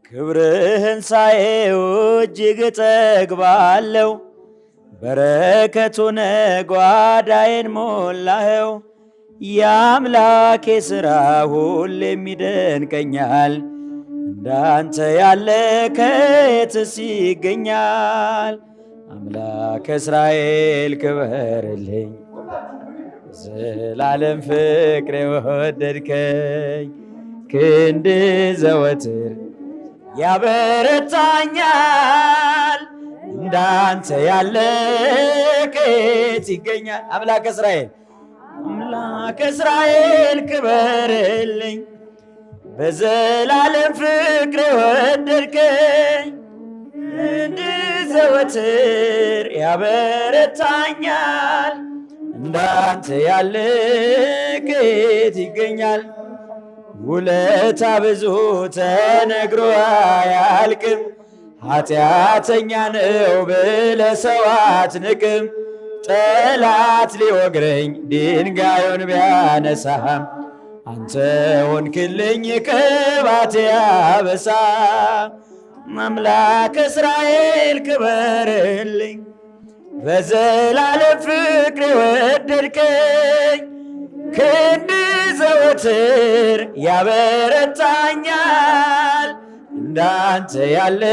ክብርህን ሳየው እጅግ እጠግባለሁ፣ በረከቱን ጓዳዬን ሞላኸው። የአምላኬ ሥራ ሁሌም ይደንቀኛል፣ እንዳንተ ያለ ከየትስ ይገኛል? አምላከ እስራኤል ክበርልኝ፣ ዘላለም ፍቅር የወደድከኝ። ክንድ ዘወትር ያበረታኛል፣ እንዳንተ ያለ ከየት ይገኛል? አምላከ እስራኤል አምላከ እስራኤል ክበርልኝ፣ በዘላለም ፍቅር የወደድከኝ። ክንድ ዘወትር ያበረታኛል፣ እንዳንተ ያለ ከየት ይገኛል? ውለታ ብዙ ተነግሮ አያልቅም፣ ኃጢአተኛ ነው ብለህ ሰው አትንቅም። ጠላት ሊወግረኝ ድንጋዩን ቢያነሳም፣ አንተ ሆንክልኝ ቅባቴ አበሳ። አምላከ እስራኤል ክበርልኝ፣ በዘላለም ፍቅር የወደድከኝ። ክንድ ዘወትር ያበረታኛል፣ እንዳንተ ያለ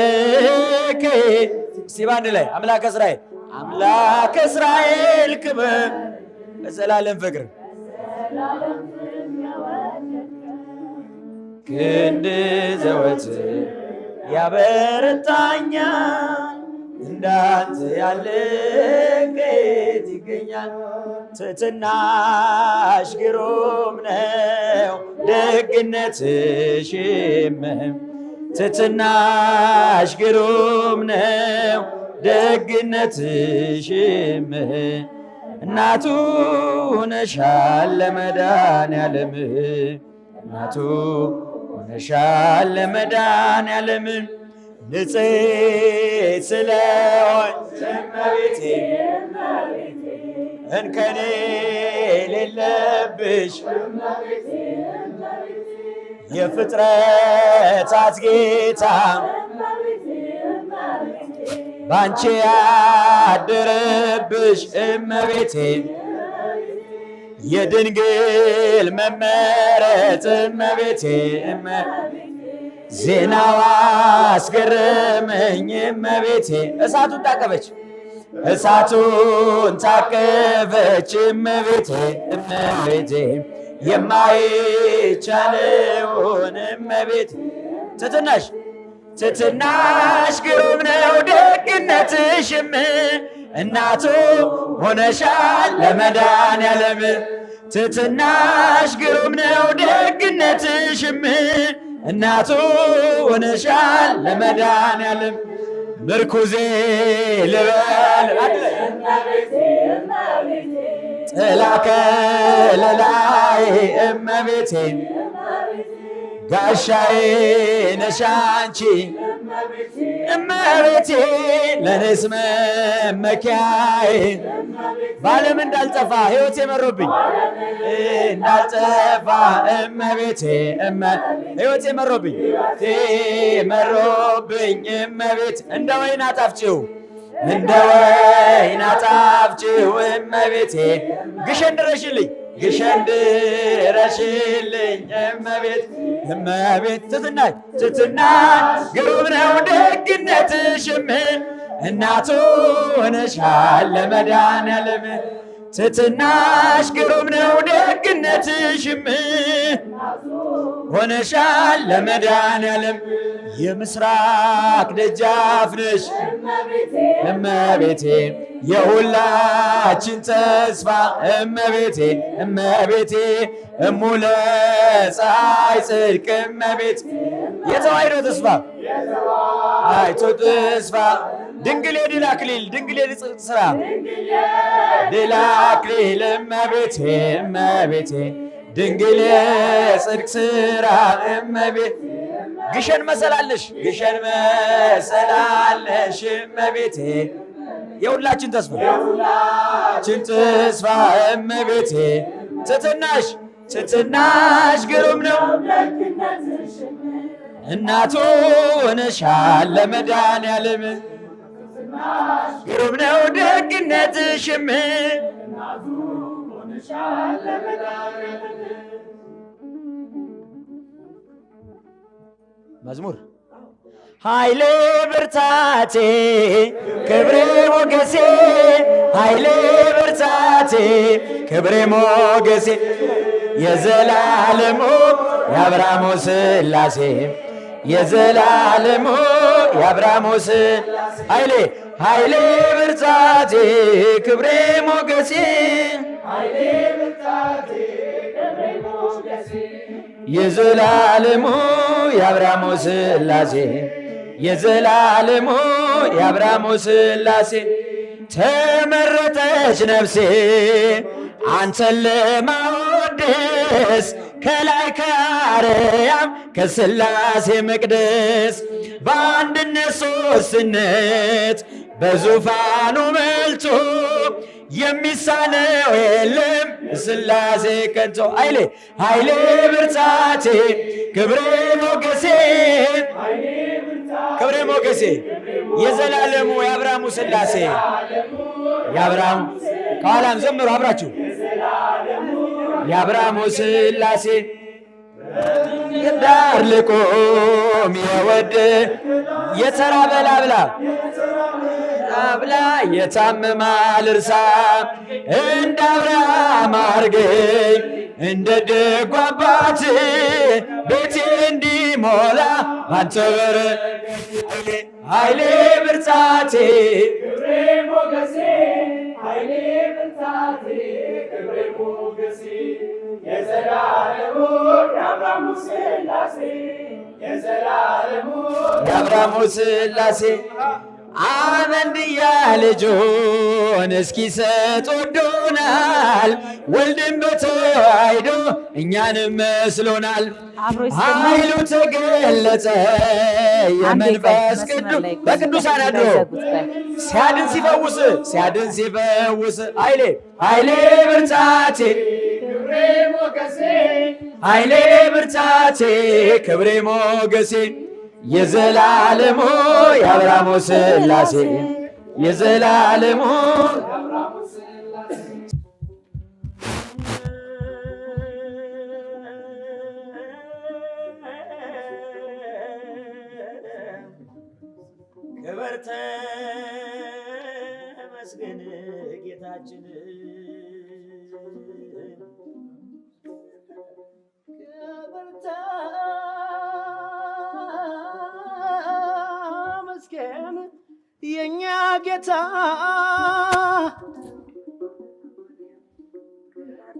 እስቲ ባንድ ላይ አምላከ እስራኤል አምላከ እስራኤል ክበር በዘላለም ፍቅር። ክንድ ዘወትር ያበረታኛል፣ እንዳንተ ያለ ከየት ይገኛል? ትሕትናሽ ግሩም ነው ደግነትሽም፣ ትሕትናሽ ግሩም ነው ደግነትሽም። እናቱ ሆነሻል ለመድኃኔዓለም፣ እናቱ ሆነሻል ለመድኃኔዓለም። ንጽሕት ስለሆንሽ እመቤቴ እንከን የሌለብሽ የፍጥረታት ጌታ ባንቺ ያደረብሽ እመቤቴ የድንግል መመረጥ እመቤቴ ዜናዋ አስገረመኝ እመቤቴ። እሳቱን ታቀበች እሳቱን ታቀበች እመቤቴ እመቤቴ የማይቻለውን እመቤቴ። ትሕትናሽ ትሕትናሽ ግሩም ነው ደግነትሽም፣ እናቱ ሆነሻል ለመድኃኔዓለም። ትሕትናሽ ግሩም ነው ደግነትሽም፣ እናቱ ሆነሻል ለመድኃኔዓለም። ምርኩዜ ልበል ጥላ ከለላዬ እመቤቴ ጋሻዬ ነሽ አንቺ እመቤቴ ለእኔስ መመኪያዬ። በዓለም እንዳልጠፋ ሕይወት የመሮብኝ እንዳልጠፋ እመቤቴ ሕይወት የመሮብኝ እመቤት እንደ ወይን አጣፍጭው እንደ ወይን አጣፍጭው እመቤቴ ግሸን ድረሽልኝ ግሸን ድረሽልኝ እመቤት እመቤት ትሕትናሽ ግሩም ነው ደግነትሽም እናቱ ሆነሻል ለመድኃኔዓለም ትሕትናሽ ግሩም ነው ደግነትሽም ሆነሻል ለመድኃኔዓለም የምስራቅ ደጃፍ ነሽ እመቤቴ የሁላችን ተስፋ እመቤቴ እመቤቴ እሙለ ፀሐይ ጽድቅ እመቤት የተዋሕዶ ተስፋ አይቶ ተስፋ ድንግል የድል አክሊል ድንግል የጽድቅ ሥራ ድል አክሊል እመቤቴ እመቤቴ ድንግል የጽድቅ ሥራ እመቤት ግሸን መሰላለሽ ግሸን መሰላለሽ እመቤቴ የሁላችን ተስፋ የሁላችን ተስፋ እመቤቴ ትሕትናሽ ግሩም ነው እናቱ ሆነሻል ለመድኃኔዓለም ግሩም ነው ደግነትሽም መዝሙር ኃይሌ ብርታቴ ክብሬ ሞገሴ ኃይሌ ብርታቴ ክብሬ ሞገሴ የዘላለሙ የአብርሃሙ ሥላሴ የዘላለሙ የአብርሃሙ ኃይሌ ኃይሌ ብርታቴ ክብሬ ሞገሴ የዘላለሙ የአብርሃሙ ሥላሴ የዘላለሙ የአብርሃሙ ሥላሴ ተመረጠች ነፍሴ አንተን ለማወደስ ከላይ ከአርያም ከሥላሴ መቅደስ በአንድነት ሦስትነት በዙፋኑ መልቶ የሚሳነው የለም ሥላሴ ከንቶ ኃይሌ ኃይሌ ብርታቴ ክብሬ ሞገሴ ክብሬ ሞገሴ የዘላለሙ የአብርሃሙ ሥላሴ የአብርሃሙ ከኋላም ዘምሩ አብራችሁ የአብርሃሙ ሥላሴ ዳር ልቆም የወድ የተራበ ላብላ የታመመ ልርሳ እንደ አብርሃም አርገኝ እንደ ደጉ አባት ቤቴ እንዲሞላ ባንተ ኃይሌ ብርታቴ ክብሬ ሞገሴ ኃይሌ ብርታቴ ክብሬ ሞገሴ የዘላለሙ የአብርሃሙ ሥላሴ የዘላለሙ የአብርሃሙ ሥላሴ አንድያ ልጁን እስኪሰጥ ወዶናል ወልድም በተዋሕዶ እኛንም መስሎናል ኃይሉ ተገለጸ የመንፈስ ቅዱስ በቅዱሳን አድሮ ሲያድን ሲፈውስ ኃይሌ ብርታቴ ክብሬ ሞገሴ ኃይሌ ብርታቴ ክብሬ ሞገሴ የዘላለሙ የአብርሃሙ ሥላሴ የዘላለሙ ክብር ተመስገን ጌታችን ክብር ተመስገን የኛ ጌታ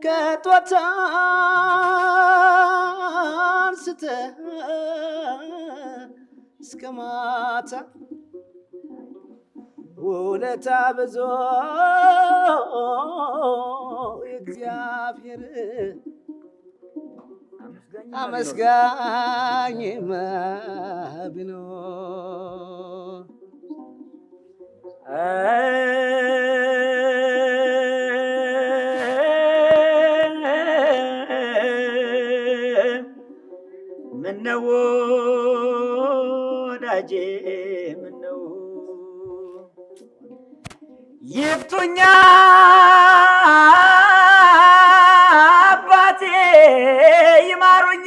ከጧት አንስተህ እስከ ማታ ውለታ ብዙ እግዚአብሔር አመስጋኝማ ቢኖር ምነው ወዳጄ ምነው ይፍቱኛ አባቴ ይማሩኝ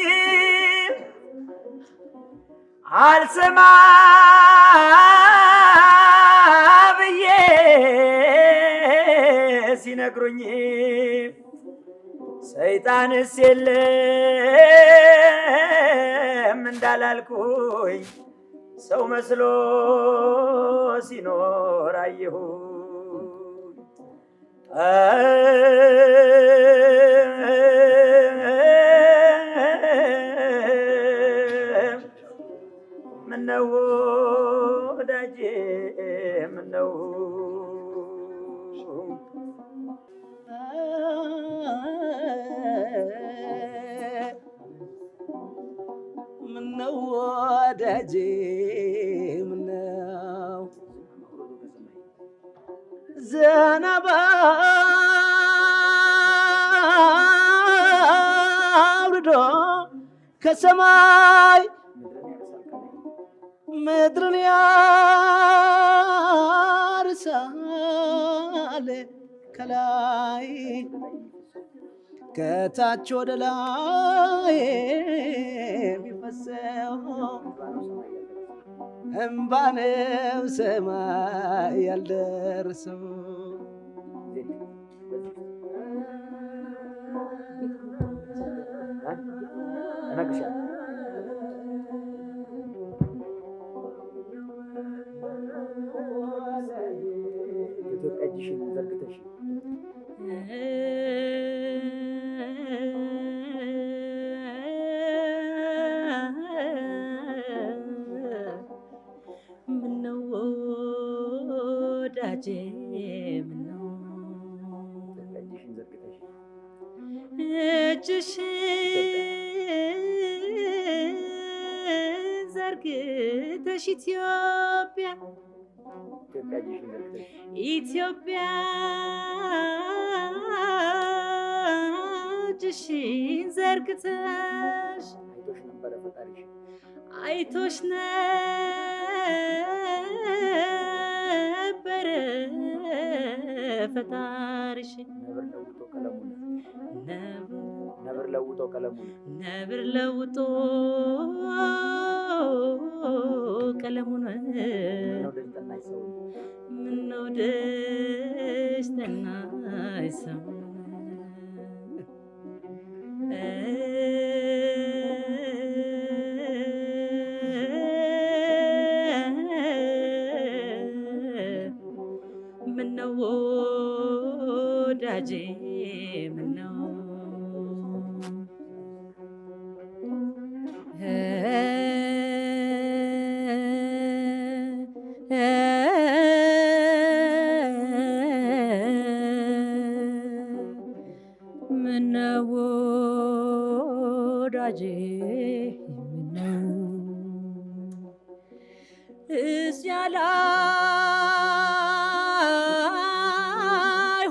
አልሰማ ብዬ ሲነግሩኝ ሰይጣንስ የለም እንዳላልኩኝ ሰው መስሎ ሲኖር አየሁ ምነው ወዳጄ ምነው ምነው ወዳጄ ምነው ዘናባ አውርዶ ከሰማይ ምድርን ያርሳል ከላይ ከታች ወደ ላይ የሚፈሰው እንባ ነው ሰማይ ያልደረሰው እጅሽን ዘርግተሽ ምነው ወዳጄ ምነው እጅሽን ዘርግተሽ እጅሽን ዘርግተሽ ኢትዮጵያ ኢትዮጵያ እጅሽን ዘርግተሽ አይቶሽ ነበረ ፈጣሪሽ ነብር ለውጦ ቀለሙን ነብር ለውጦ ቀለሙን ምነው ደስ ጠናኝ ሰው ምነው ወዳጄ ምነው ምነው ወዳጄ ምነው እዚያ ላይ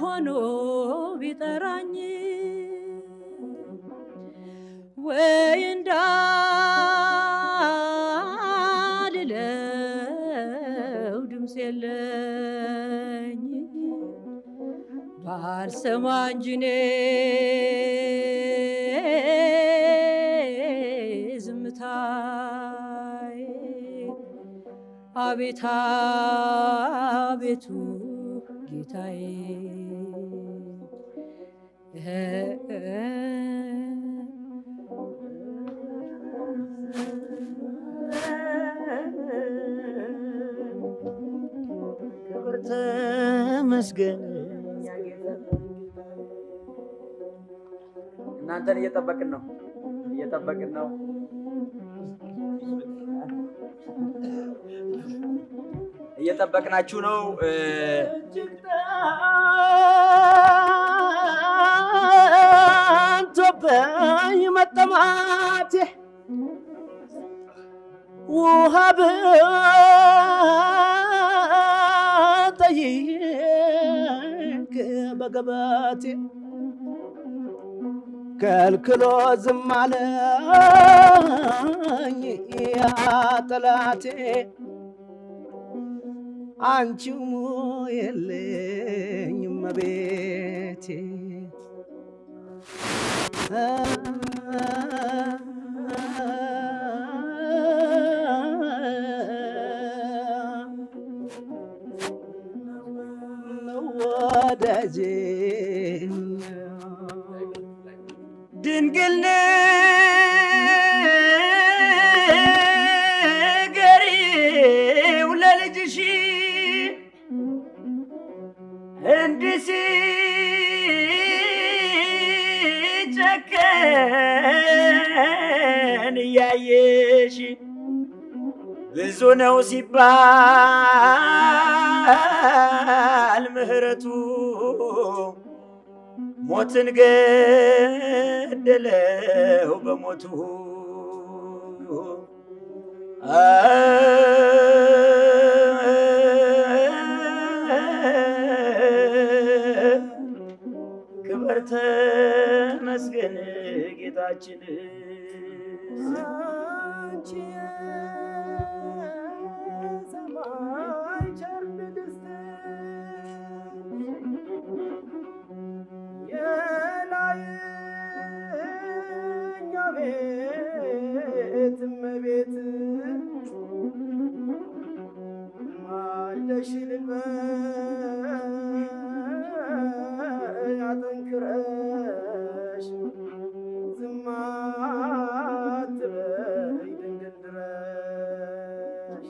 ሆኖ ቢጠራኝ ወይ እንዳልለው ድምፅ የለኝ ባልሰማ እንጂ እኔ ዝምታይ አቤት አቤቱ ጌታዬ ክብር ተመስገን እናንተን እየጠበቅን ነው እየጠበቅናችሁ ነው ጠንቶብኝ መጠማቴ ውሃ ብጠይቅ በገባቴ ከልክሎ ዝም አለኝ ያ ጠላቴ አንቺው የለኝም እመቤቴ ወዳጄ ድንግል ንገሪው ለልጅሽ እንዲህ ሲጨከን እያየሽ ብዙ ነው ሲባል ምሕረቱ ሞትን ገደለው በሞቱ ክብር ተመስገን ጌታችን አንቺ የሰማይ ቸር ንግሥት የላይኛው ቤት እመቤት ማለሽልበ አጠንክረሽ ዝም አትበይ ድንግል ድረሽ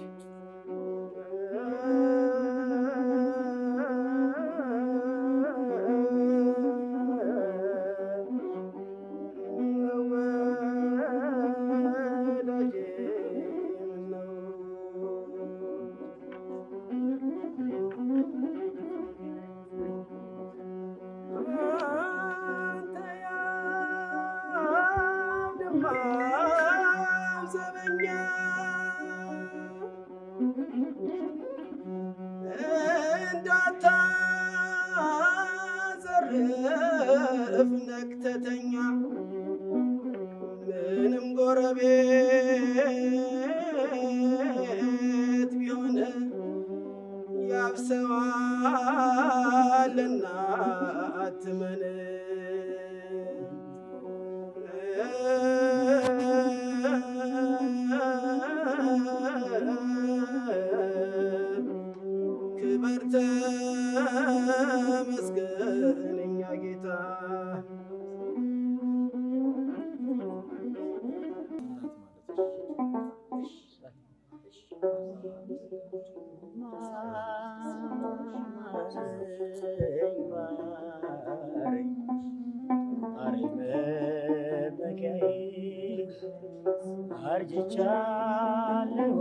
እንዳታዘርፍ ነክተተኛ ምንም ጎረቤት ቢሆን ያብሰዋልና አትመን ክብር ተመስገን እኛ ጌታ አርጅቻለሁ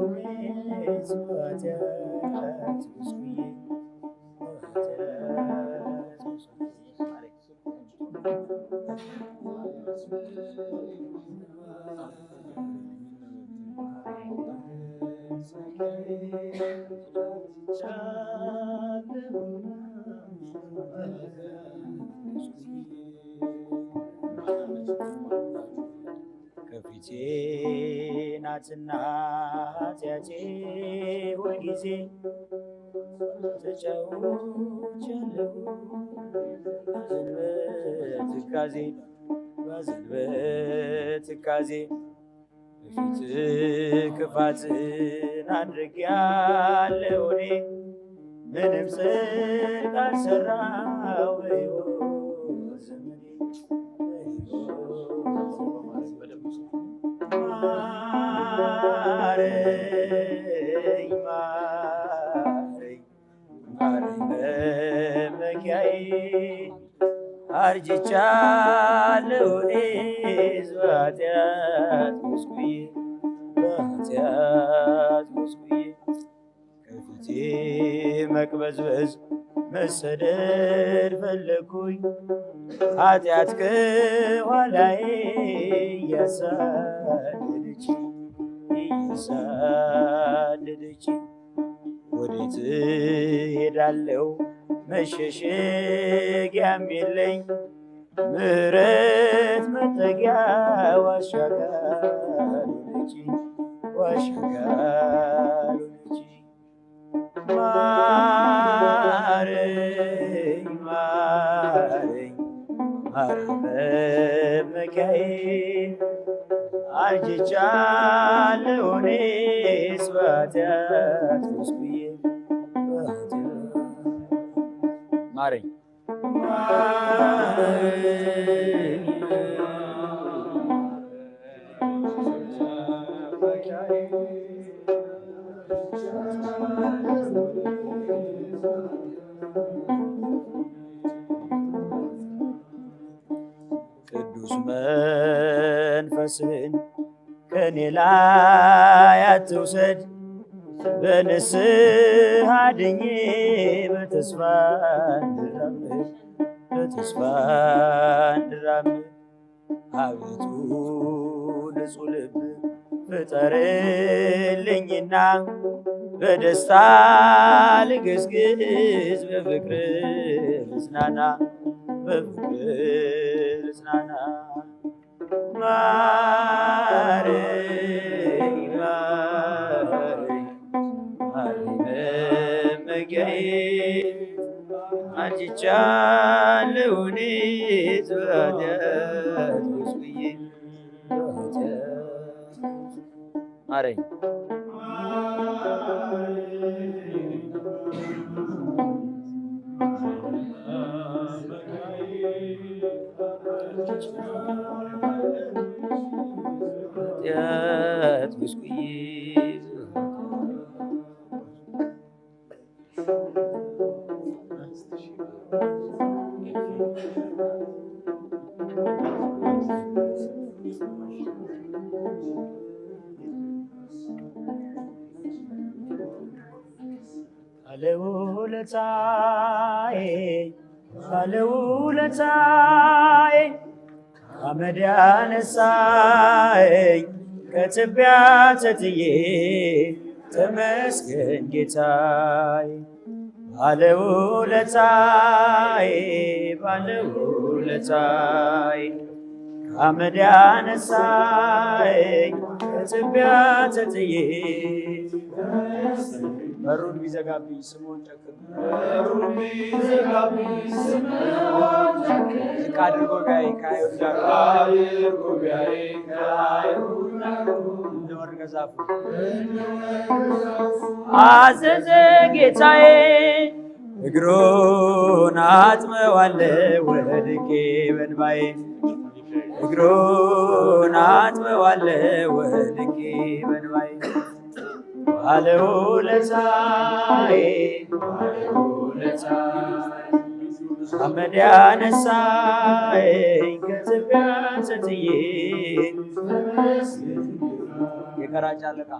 ከፊቴ ናትና ኃጢአቴ ሁልጊዜ ተጫውቻለሁ ባዘን በትካዜ በፊት ክፋትን አድርጌያለሁ እኔ ምንም ጽድቅ አልሰራሁ በሕይወት ዘመኔ ማረኝ ማረኝ ማረኝ መመኪያዬ አርጅቻለሁ እኔስ በኃጢአት ጎስቁዬ ከፊቴ መቅበዝበዝ መሰደድ ፈለግኩኝ ኃጢአት ከኋላዬ እያሳደደች ወዴት ሄዳለሁ መሸሸጊያም የለኝ ምሕረት መጠጊያ ዋሻ ጋር ሆነች ማረኝ ማረኝ ማረኝ አንጅቻለሁ እኔስ በኃጢአት ጎስቁዬ ማረኝ ቅዱስ መንፈስህን ከኔ ላይ አትውሰድ በንስሐ ድኜ በተስፋ እንድራመድ አቤቱ ንጹሕ ልብ ፍጠርልኝና በደስታ ልገስግስ በፍቅር ልጽናና ማረኝ መመኪያዬ አንጅቻለሁ እኔስ በኃጢአት ጎስቁዬ ማረኝ ኃጢአት ጎስቁዬ ባለውለታዬ አመድ ያነሳኝ ከትቢያ ተጥዬ ተመስገን ጌታዬ ባለውለታዬ አመድ ያነሳኝ ከትቢያ ተጥዬ በሩን ቢዘጋብኝ ስምዖን ጨክኖ ዝቅ አድርጎ ቢያየኝ ከአይሁድ ጋር እንደ ወርቀ ዛፉ አዘዘ ጌታዬ እግሩን አጥበዋለሁ ወድቄ በእንባዬ እግሩን አጥበዋለሁ ወድቄ በእንባዬ ባለውለታዬ አመድ ያነሳኝ ከትቢያ ተጥዬ የቀራጭ አለቃ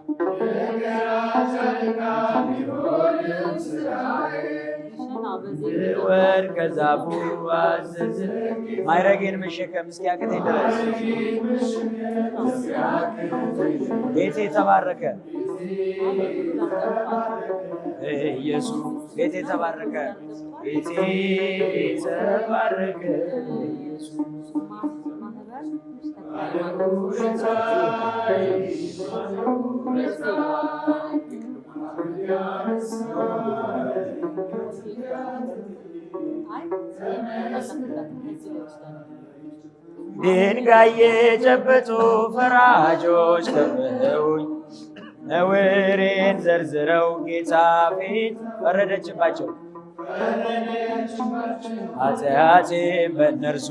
ወድቀ ዛፉ አዘዘ ማዕረጌን መሸከም እስኪያቅተኝ ድረስ ቤቴ ተባረከ ኢየሱስ ቤቴ ተባረከ ቤቴ ተባረከ ኢየሱስ ድንጋይ የጨበጡ ፈራጆች ከበውኝ ነውሬን ዘርዝረው ጌታ ፊት ፈረደችባቸው። ኃጢአቴን በእነርሱ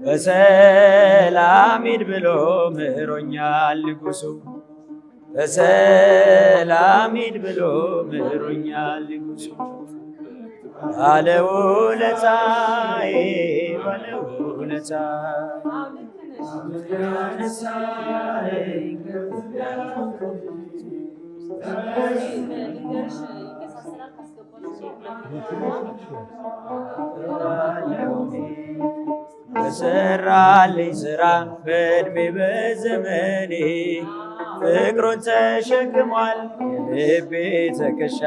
በሰላም ሂድ ብሎ ምሮኛል ንጉሡ። በሰላም ሂድ ብሎ ምሮኛል ንጉሡ። ባለውለታዬ በሰራልኝ ስራ በዕድሜ በዘመኔ ፍቅሩን ተሸክሟል የልቤ ትከሻ።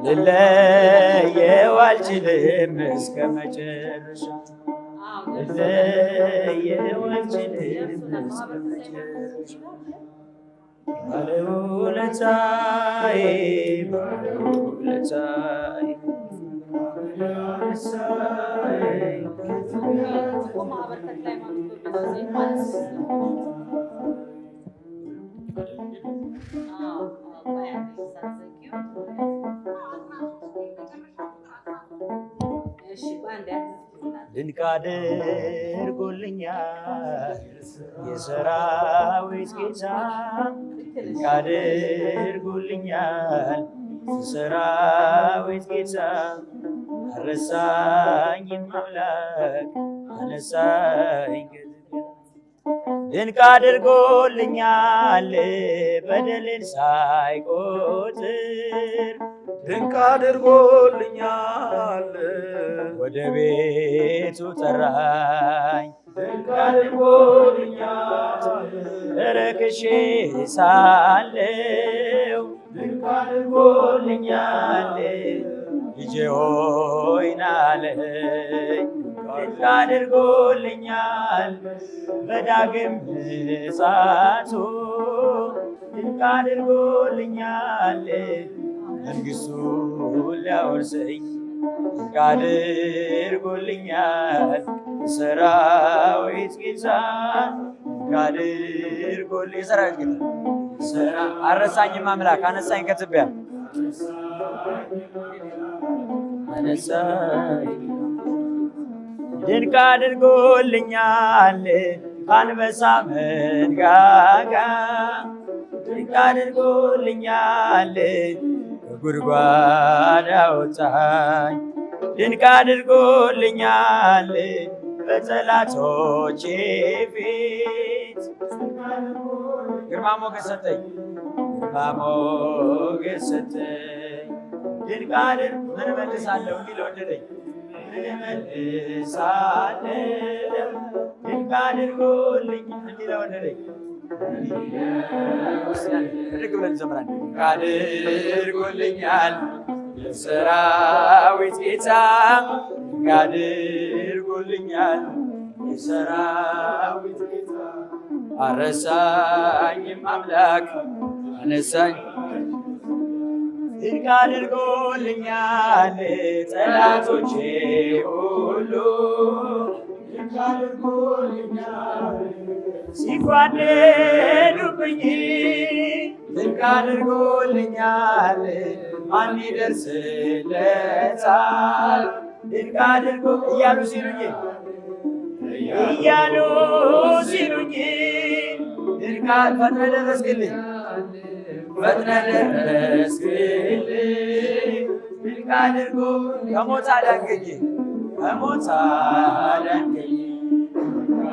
ልለየው አልችልም እስከ መጨረሻ ልለየው አልችልም እስከ መጨረሻ። ባለውለታዬ ድንቅ አድርጎልኛል የሰራዊት ጌታ ድንቅ አድርጎልኛል የሰራዊት ጌታ አረሳኝም አምላክ አነሳኝ ድንቅ አድርጎልኛል በደሌን ሳይቆጥር ድንቅ አድርጎልኛል ወደ ቤቱ ጠራኝ ድንቅ አድርጎልኛል ረክሼ ሳለሁ ድንቅ አድርጎልኛል ልጄ ሆይ ና አለኝ ድንቅ አድርጎልኛል በዳግም ምጽአቱ ድንቅ አድርጎልኛል መንግሥቱን ሊያወርሰኝ ድንቅ አድርጎልኛል የሰራዊት ጌታ ድንቅ አድርጎልኝ የሰራዊት ጌታ አረሳኝም አምላክ አነሳኝ ከትቢያ አነሳኝ ድንቅ አድርጎልኛል ከአንበሳ መንጋጋ ድንቅ አድርጎልኛል ከጉድጓድ አወጣኝ ድንቅ አድርጎልኛል በጠላቶቼ ፊት ግርማ ሞገስ ሰጠኝ ግርማ ሞገስ ሰጠኝ ድንቅ ምን እመልሳለሁ እንዲል ወደደኝ ምን እመልሳለሁ ድንቅ አድርጎልኝ እንዲል ወደደኝ ድንቅ ብለን እንዘምራለን ድንቅ አድርጎልኛል የሰራዊት ጌታ ድንቅ አድርጎልኛል የሰራዊት ጌታ አረሳኝም አምላክ አነሳኝ ድንቅ አድርጎልኛል ጠላቶቼ ሁሉ ድንቅ አድርጎልኛል ሲጓደዱብኝ ድንቅ አድርጎልኛል ማን ይደርስለታል ድንቅ አድርጎ እያሉ ሲሉኝ ድንቅ ፈጥነህ ደረስክልኝ ፈጥነህ ደረስክልኝ ድንቅ አድርጎ ከሞት አዳንከኝ ከሞት አዳንከኝ ድንቅ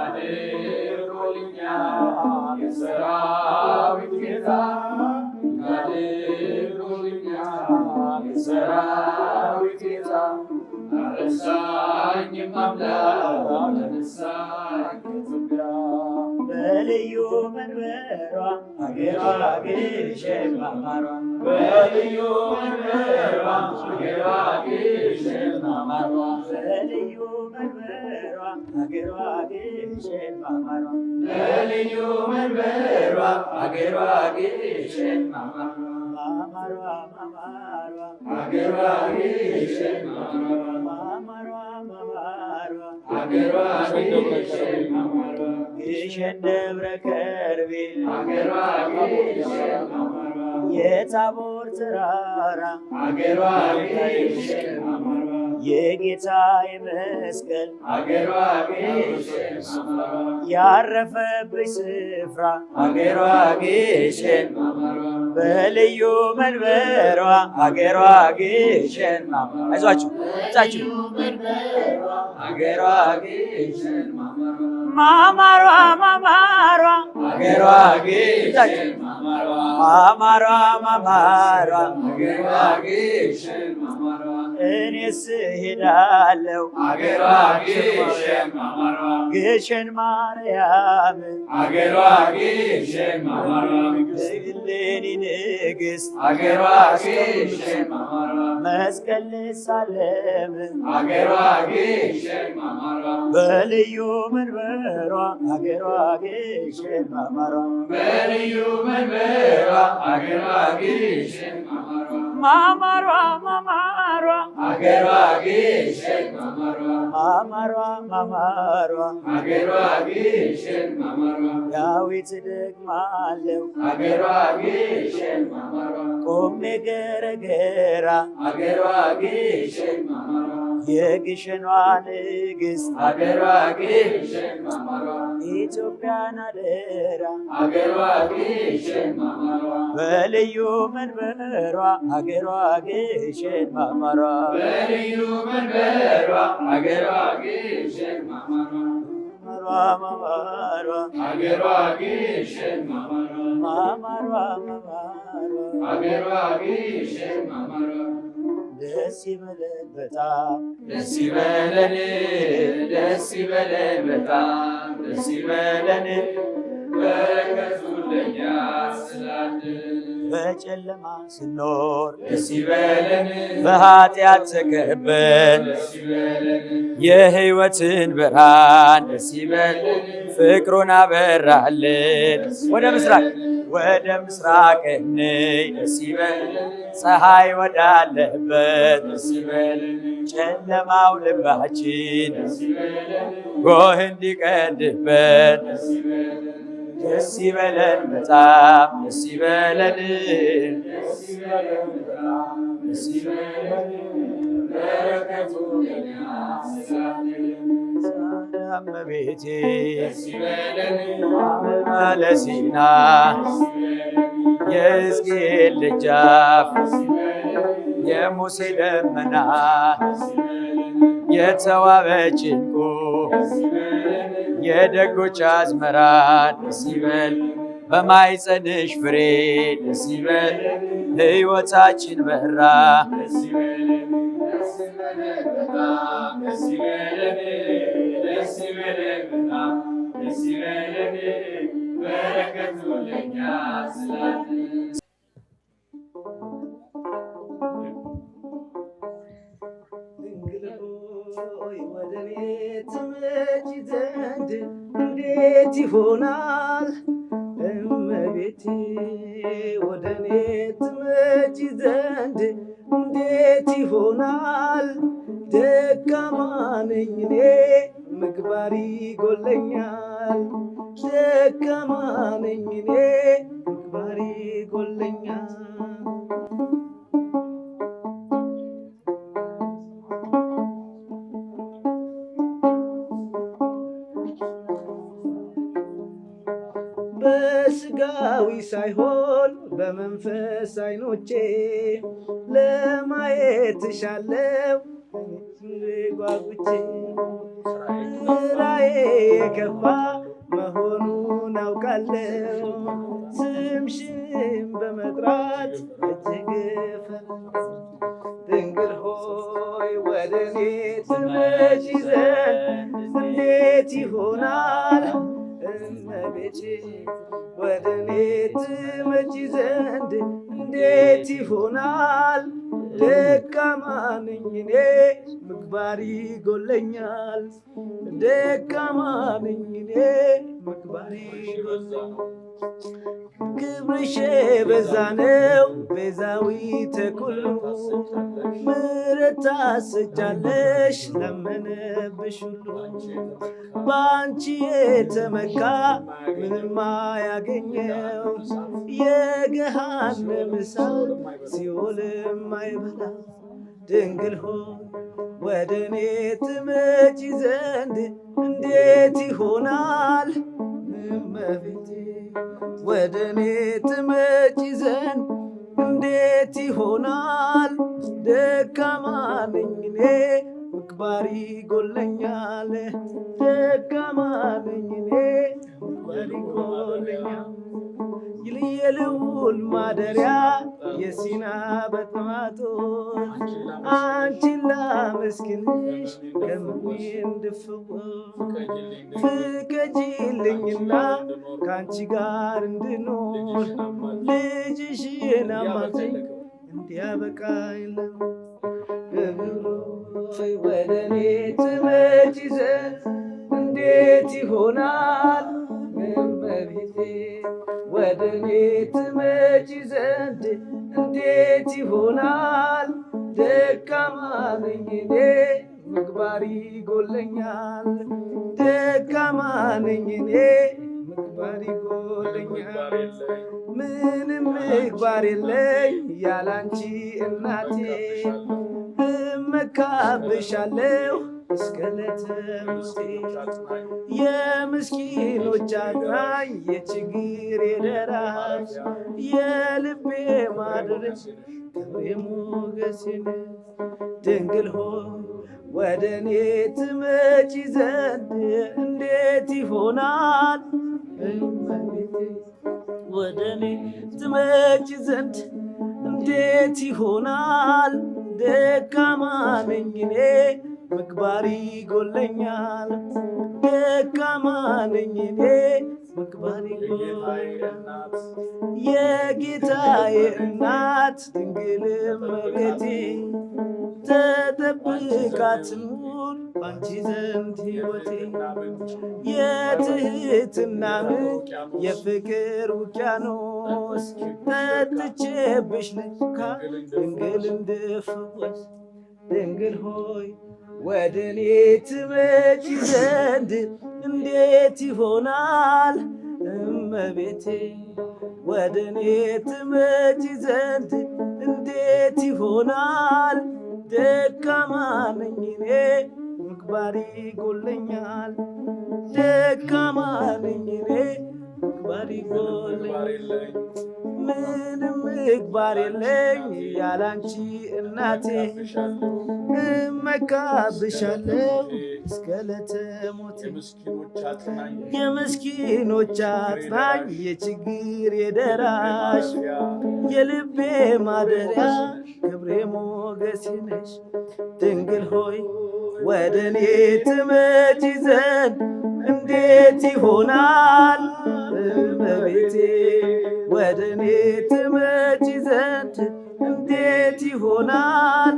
አድርጎልኛል የሰራዊት ጌታ ድንቅ አድርጎልኛል የሰራዊት ጌታ አረሳኝም አምላክ አነሳኝ ከትቢያ በልዩ መንበሯ አገሯ ግሸን ማማሯ በልዩ መንበሯ አገሯ ግሸን ማማሯ በልዩ መንበሯ አገሯ ግሸን ማማሯ በልዩ መንበሯ አገሯ ግሸን ማማሯ ማማሯ ማማሯ አገሯ ግሸን ማማሯ ማማሯ ማማሯ አገሯ ግሸን ማማሯ ግሸን ደብረ ከርቤ አገሯ ግሸን ማማሯ የታቦር ተራራ አገሯ ግሸን ማማሯ የጌታዬ መስቀል አገሯ ግሸን ማማሯ ያረፈብኝ ስፍራ አገሯ ግሸን ማማሯ በልዩ መንበሯ አገሯ ግሸን ማማሯ አይዟችሁ እዛችሁ አገሯ ግሸን ማማሯ ማማሯ አገሯ ግሸን ማማሯ ማማሯ አገሯ ግሸን ማማሯ እኔስ እሄዳለሁ አገሯ ግሸን ማማሯ ግሸን ማርያም አገሯ ግሸን ማማሯ እሌኒ ንግሥት አገሯ ግሸን ማማሯ መስቀል ልሳለም አገሯ ግሸን ማማሯ በልዩ መንበሯ አገሯ ግሸን ማማሯ በልዩ መንበሯ አገሯ ግሸን ማማሯ ማማሯ ማማሯ አገሯ ግሸን ማማሯ ማማሯ ማማሯ አገሯ ግሸን ማማሯ ዳዊት ደግማለው አገሯ ግሸን ማማሯ ቆሜ ገረገራ አገሯ ግሸን ማማሯ የግሸኗ ንግሥት አገሯ ግሸን ማማሯ ኢትዮጵያን አደራ አገሯ ግሸን ማማሯ በልዩ መንበሯ አገሯ ግሸን ማማሯ በልዩ መንበሯ አገሯ ግሸን ማማሯ ማማሯ አገሯ ግሸን ማማሯ ማማሯ ማማሯ አገሯ ግሸን ማማሯ ደስ ይበለን በጣም ደስ ይበለን ደስ ይበለን በጣም ደስ ይበለን በረከቱ ለኛ ስላደለን በጨለማ ስኖር ደስ ይበለን በኃጢአት ተከበን ደስ ይበለን የሕይወትን ብርሃን ደስ ይበለን ፍቅሩን አበራልን ወደ ምስራቅ እንይ ደስ ይበለን ፀሐይ ወዳለበት ደስ ይበለን ጨለማው ልባችን ደስ ይበለን ጎህ እንዲቀድበት ደስ ይበለን ደስ ይበለን በጣም ደስ ይበለን ደስ ይበለን በጣም ደስ ይበለን በረከቱ ለኛ ስላደለን እመቤቴ ደስ ይበለን ለሲና ደስ ይበለን የሕዝቅኤል ደጃፍ ደስ ይበለን የሙሴ ደመና ደስ ይበለን የተዋበች ዕንቁ ደስ ይበለን የደጎች አዝመራ ደስ ይበል በማይጸንሽ ፍሬ ደስ ይበል ሕይወታችን በራ ደስ ይበለን በጣም ደስ ይበለን ደስ ይበለን በጣም ደስ ይበለን በረከቱ ለኛ ስላለን ወደ እኔ ትመጪ ዘንድ እንዴት ይሆናል? እመቤቴ ወደ እኔ ትመጪ ዘንድ እንዴት ይሆናል? ደካማ ነኝ እኔ ምግባር ይጎለኛል። ደካማ ነኝ እኔ ምግባር ይጎለኛል። በስጋዊ ሳይሆን በመንፈስ አይኖቼ ለማየት እሻለው ጓጉቼ ስራዬ የከፋ መሆኑን አውቃለሁ። ስምሽን በመጥራት እጅግ ድንግል ሆይ ወደ እኔ ትመጪ ዘንድ እንዴት ይሆናል? እመቤቴ ወደ እኔ ትመጪ ዘንድ እንዴት ይሆናል? ደካማ ነኝ እኔ ምግባር ይጎለኛል። ደካማ ነኝ እኔ ምግባር ይጎለኛል። ክብርሽ የበዛ ነው ቤዛዊተ ኩሉ ምሕረት ታሰጫለሽ ላመነብሽ ሁሉ። በአንቺ የተመካ ምንም አያገኘው የገሃነም እሳት ሲኦልም አይበላው። ድንግል ሆይ ወደ እኔ ትመጪ ዘንድ እንዴት ይሆናል? እመቤቴ ወደ እኔ ትመጪ ዘንድ እንዴት ይሆናል? ደካማ ነኝ እኔ ምግባር ይጎለኛል። ደካማ ነኝ እኔ ምግባር ይጎለኛል። የልዑል ማደሪያ የሲና በጥማጦች አንቺን ላመስግንሽ ለምኜ እንድፈወስ ፍቀጂልኝና ከአንቺ ጋር እንድኖር ልጅሽን አማልጅኝ እንዲያበቃኝ ወደ እኔ ትመጪ ዘንድ እንዴት ይሆናል? እመቤቴ ወደ እኔ ትመጪ ዘንድ እንዴት ይሆናል? ደካማ ነኝ እኔ ምግባር ይጎለኛል። ደካማ ነኝ እኔ ምግባር ይጎለኛል። ምንም ምግባር የለኝ ያላንቺ እናቴ እመካብሻለሁ እስከ ዕለተ ሞቴ። የምስኪኖች አጽናኝ የችግሬ ደራሽ የልቤ ማደሪያ ክብሬ ሞገሴ ነሽ። ድንግል ሆይ ወደ እኔ ትመጪ ዘንድ እንዴት ይሆናል? እመቤቴ ወደ እኔ ትመጪ ዘንድ እንዴት ይሆናል? ደካማ ነኝ እኔ ምግባር ይጎለኛል። ደካማ ነኝ እኔ ምግባር ይጎለኛል። የጌታዬ እናት ድንግል እመቤቴ ተጠብቃ ትኑር ባንቺ ዘንድ ሕይወቴ። የትህትና ምንጭ የፍቅር ውቅያኖስ ጠጥቼብሽ ልካ ድንግል እንድፈወስ። ድንግል ሆይ ወደ እኔ ትመጪ ዘንድ እንዴት ይሆናል? እመቤቴ ወደ እኔ ትመጪ ዘንድ እንዴት ይሆናል? ደካማ ነኝ እኔ ምግባር ይጎለኛል። ደካማ ነኝ እኔ ምግባር ይጎለኛል። ምንም ምግባር የለኝ ያላንቺ እናቴ እመካብሻለሁ እስከ ዕለተ ሞቴ። የምስኪኖች አጽናኝ የችግሬ ደራሽ የልቤ ማደሪያ ክብሬ ሞገሴ ነሽ። ድንግል ሆይ ወደ እኔ ትመጪ ዘንድ እንዴት ይሆናል? እመቤቴ ወደ እኔ ትመጪ ዘንድ እንዴት ይሆናል?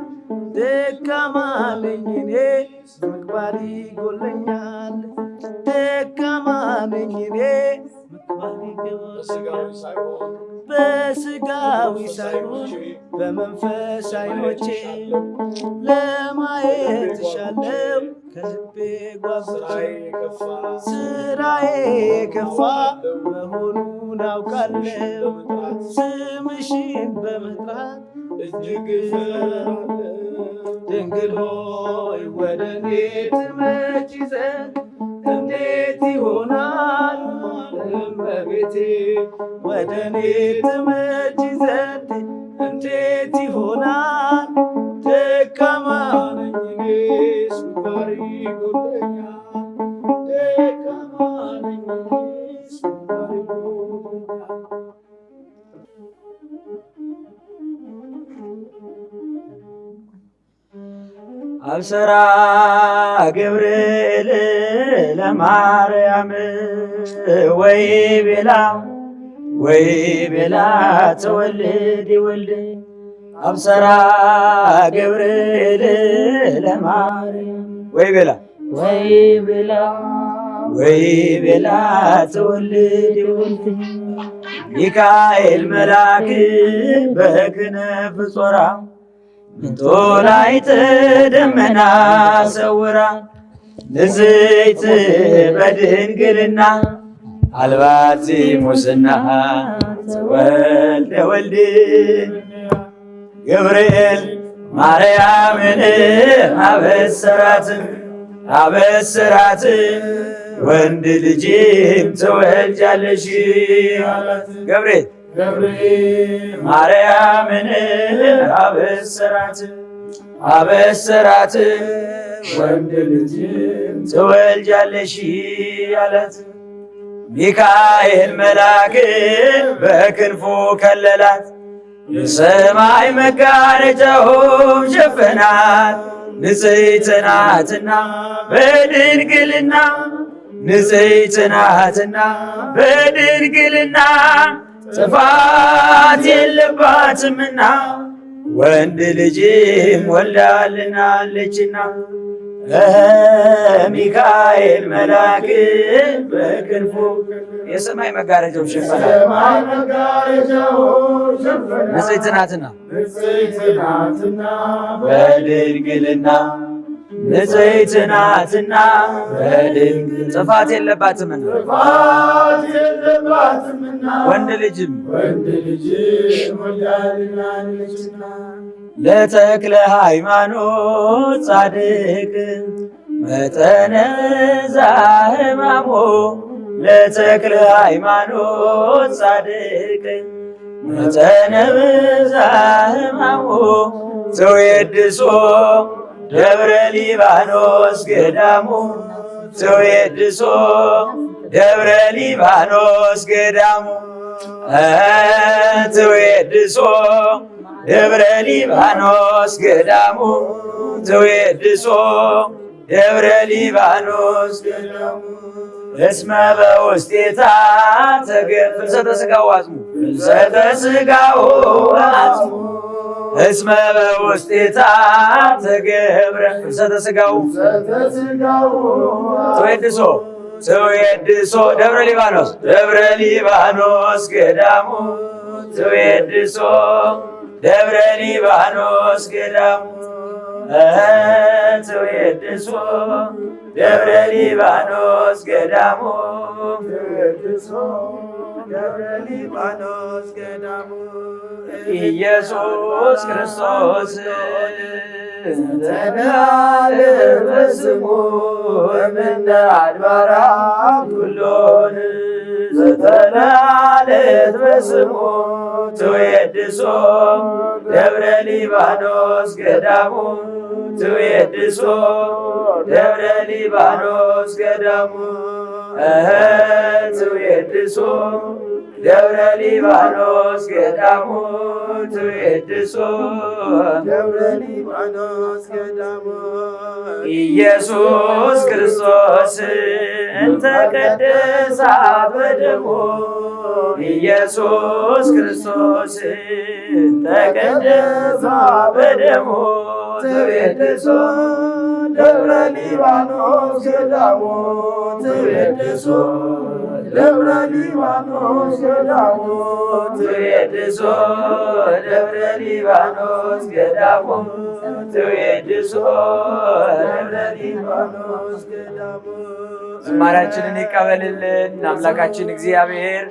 ደካማ ነኝ እኔ ምግባር ይጎለኛል። ደካማ ነኝ እኔ ምግባር ይጎለኛል። በስጋዊ ሳይሆን በመንፈስ ዓይኖቼ ለማየት እሻለሁ ከልቤ ጓጉቼ። ስራዬ የከፋ መሆኑን አውቃለሁ ስምሽን በመጥራት እጅግ እፈራለሁ። ድንግል ሆይ ወደ እኔ ትመጪ ዘንድ እንዴት ይሆናል? እመቤቴ ወደ እኔ ትመጪ ዘንድ እንዴት ይሆናል? ደካማ ነኝ እኔስ ምግባር ይጎለኛል። ደካማ ነኝ እኔስ ምግባር ይጎለኛል። አብሰራ ገብርኤል ለማርያም ወይ ቤላ ተወልድ ወልድ። አብሰራ ገብርኤል ለማርያም ወይ ቤላ ተወልድ ወልድ። ሚካኤል መልአክ በክነፍ ጾራ ምንጦላዕተ ደመና ሰውራ። ንጽሕት በድንግልና አልባቲ ሙስና ተወልደ ወልድ። ገብርኤል ማርያምን አበሰራት ወንድ ልጅም ትወልጃለሽ አላት። ገብርኤል ማርያምን አበሰራት ወንድ ልጅም ትወልጃለሽ አላት። ሚካኤል መልአክን በክንፉ ከለላት የሰማይ መጋረጃውም ሸፈናት። ንጽሕት ናትና በድንግልና ጥፋት የለባትምና ወንድ ልጅም ወልዳልናለችና። ሚካኤል መልአክ በክንፉ የሰማይ መጋረጃው ሸፈነ። ንጽሕት ናትና በድንግልና ንጽሕት ናትና በድንግልና ጥፋት የለባትምና ወንድ ልጅም ለተክለ ሃይማኖት ጻድቅ መጠነ ዛህማሞ ለተክለ ሃይማኖት ጻድቅ መጠነ ዛህማሞ ዘወድሶ ደብረ ሊባኖስ ገዳሙ ዘወድሶ ደብረ ሊባኖስ ገዳሙ ዘወድሶ ደብረ ሊባኖስ ገዳሙ ዘወድሶ ደብረ ሊባኖስ ገዳሙ እስመ በውስቴታ ፍልሰተ ሥጋው አጽሙ ፍልሰተ ሥጋው አጽሙ እስመ በውስቴታ ተገብረ ፍልሰተ ሥጋው ተወድሶ ተወድሶ ደብረ ሊባኖስ ገዳሙ ተወድሶ ደብረ ሊባኖስ ገዳሙ ተወድሶ ደብረ ሊባኖስ ገዳሙ ተወድሶ ደብረ ሊባኖስ ገዳሙ ኢየሱስ ክርስቶስ ተናለ በስሙ እምነ አድባራት ሁሎን ዘተናለት በስሙ ተወድሶ ደብረ ሊባኖስ ገዳሙ ተወድሶ ደብረ ሊባኖስ ገዳሙ ተወድሶ ደብረ ሊባኖስ ገዳሙ ተወድሶ ደብረ ሊባኖስ ገዳሙ ኢየሱስ ክርስቶስ እንተ ቀደሳት በደሙ ኢየሱስ ክርስቶስ እንተ ቀደሳት በደሙ ተወድሶ ደብረ ሊባኖስ ገዳሙ ተወድሶ ደብረ ሊባኖስ ገዳሙ ተወድሶ ደብረ ሊባኖስ ገዳሙ ተወድሶ ደብረ ሊባኖስ ገዳሙ። ዝማሬያችንን ይቀበልልን አምላካችን እግዚአብሔር።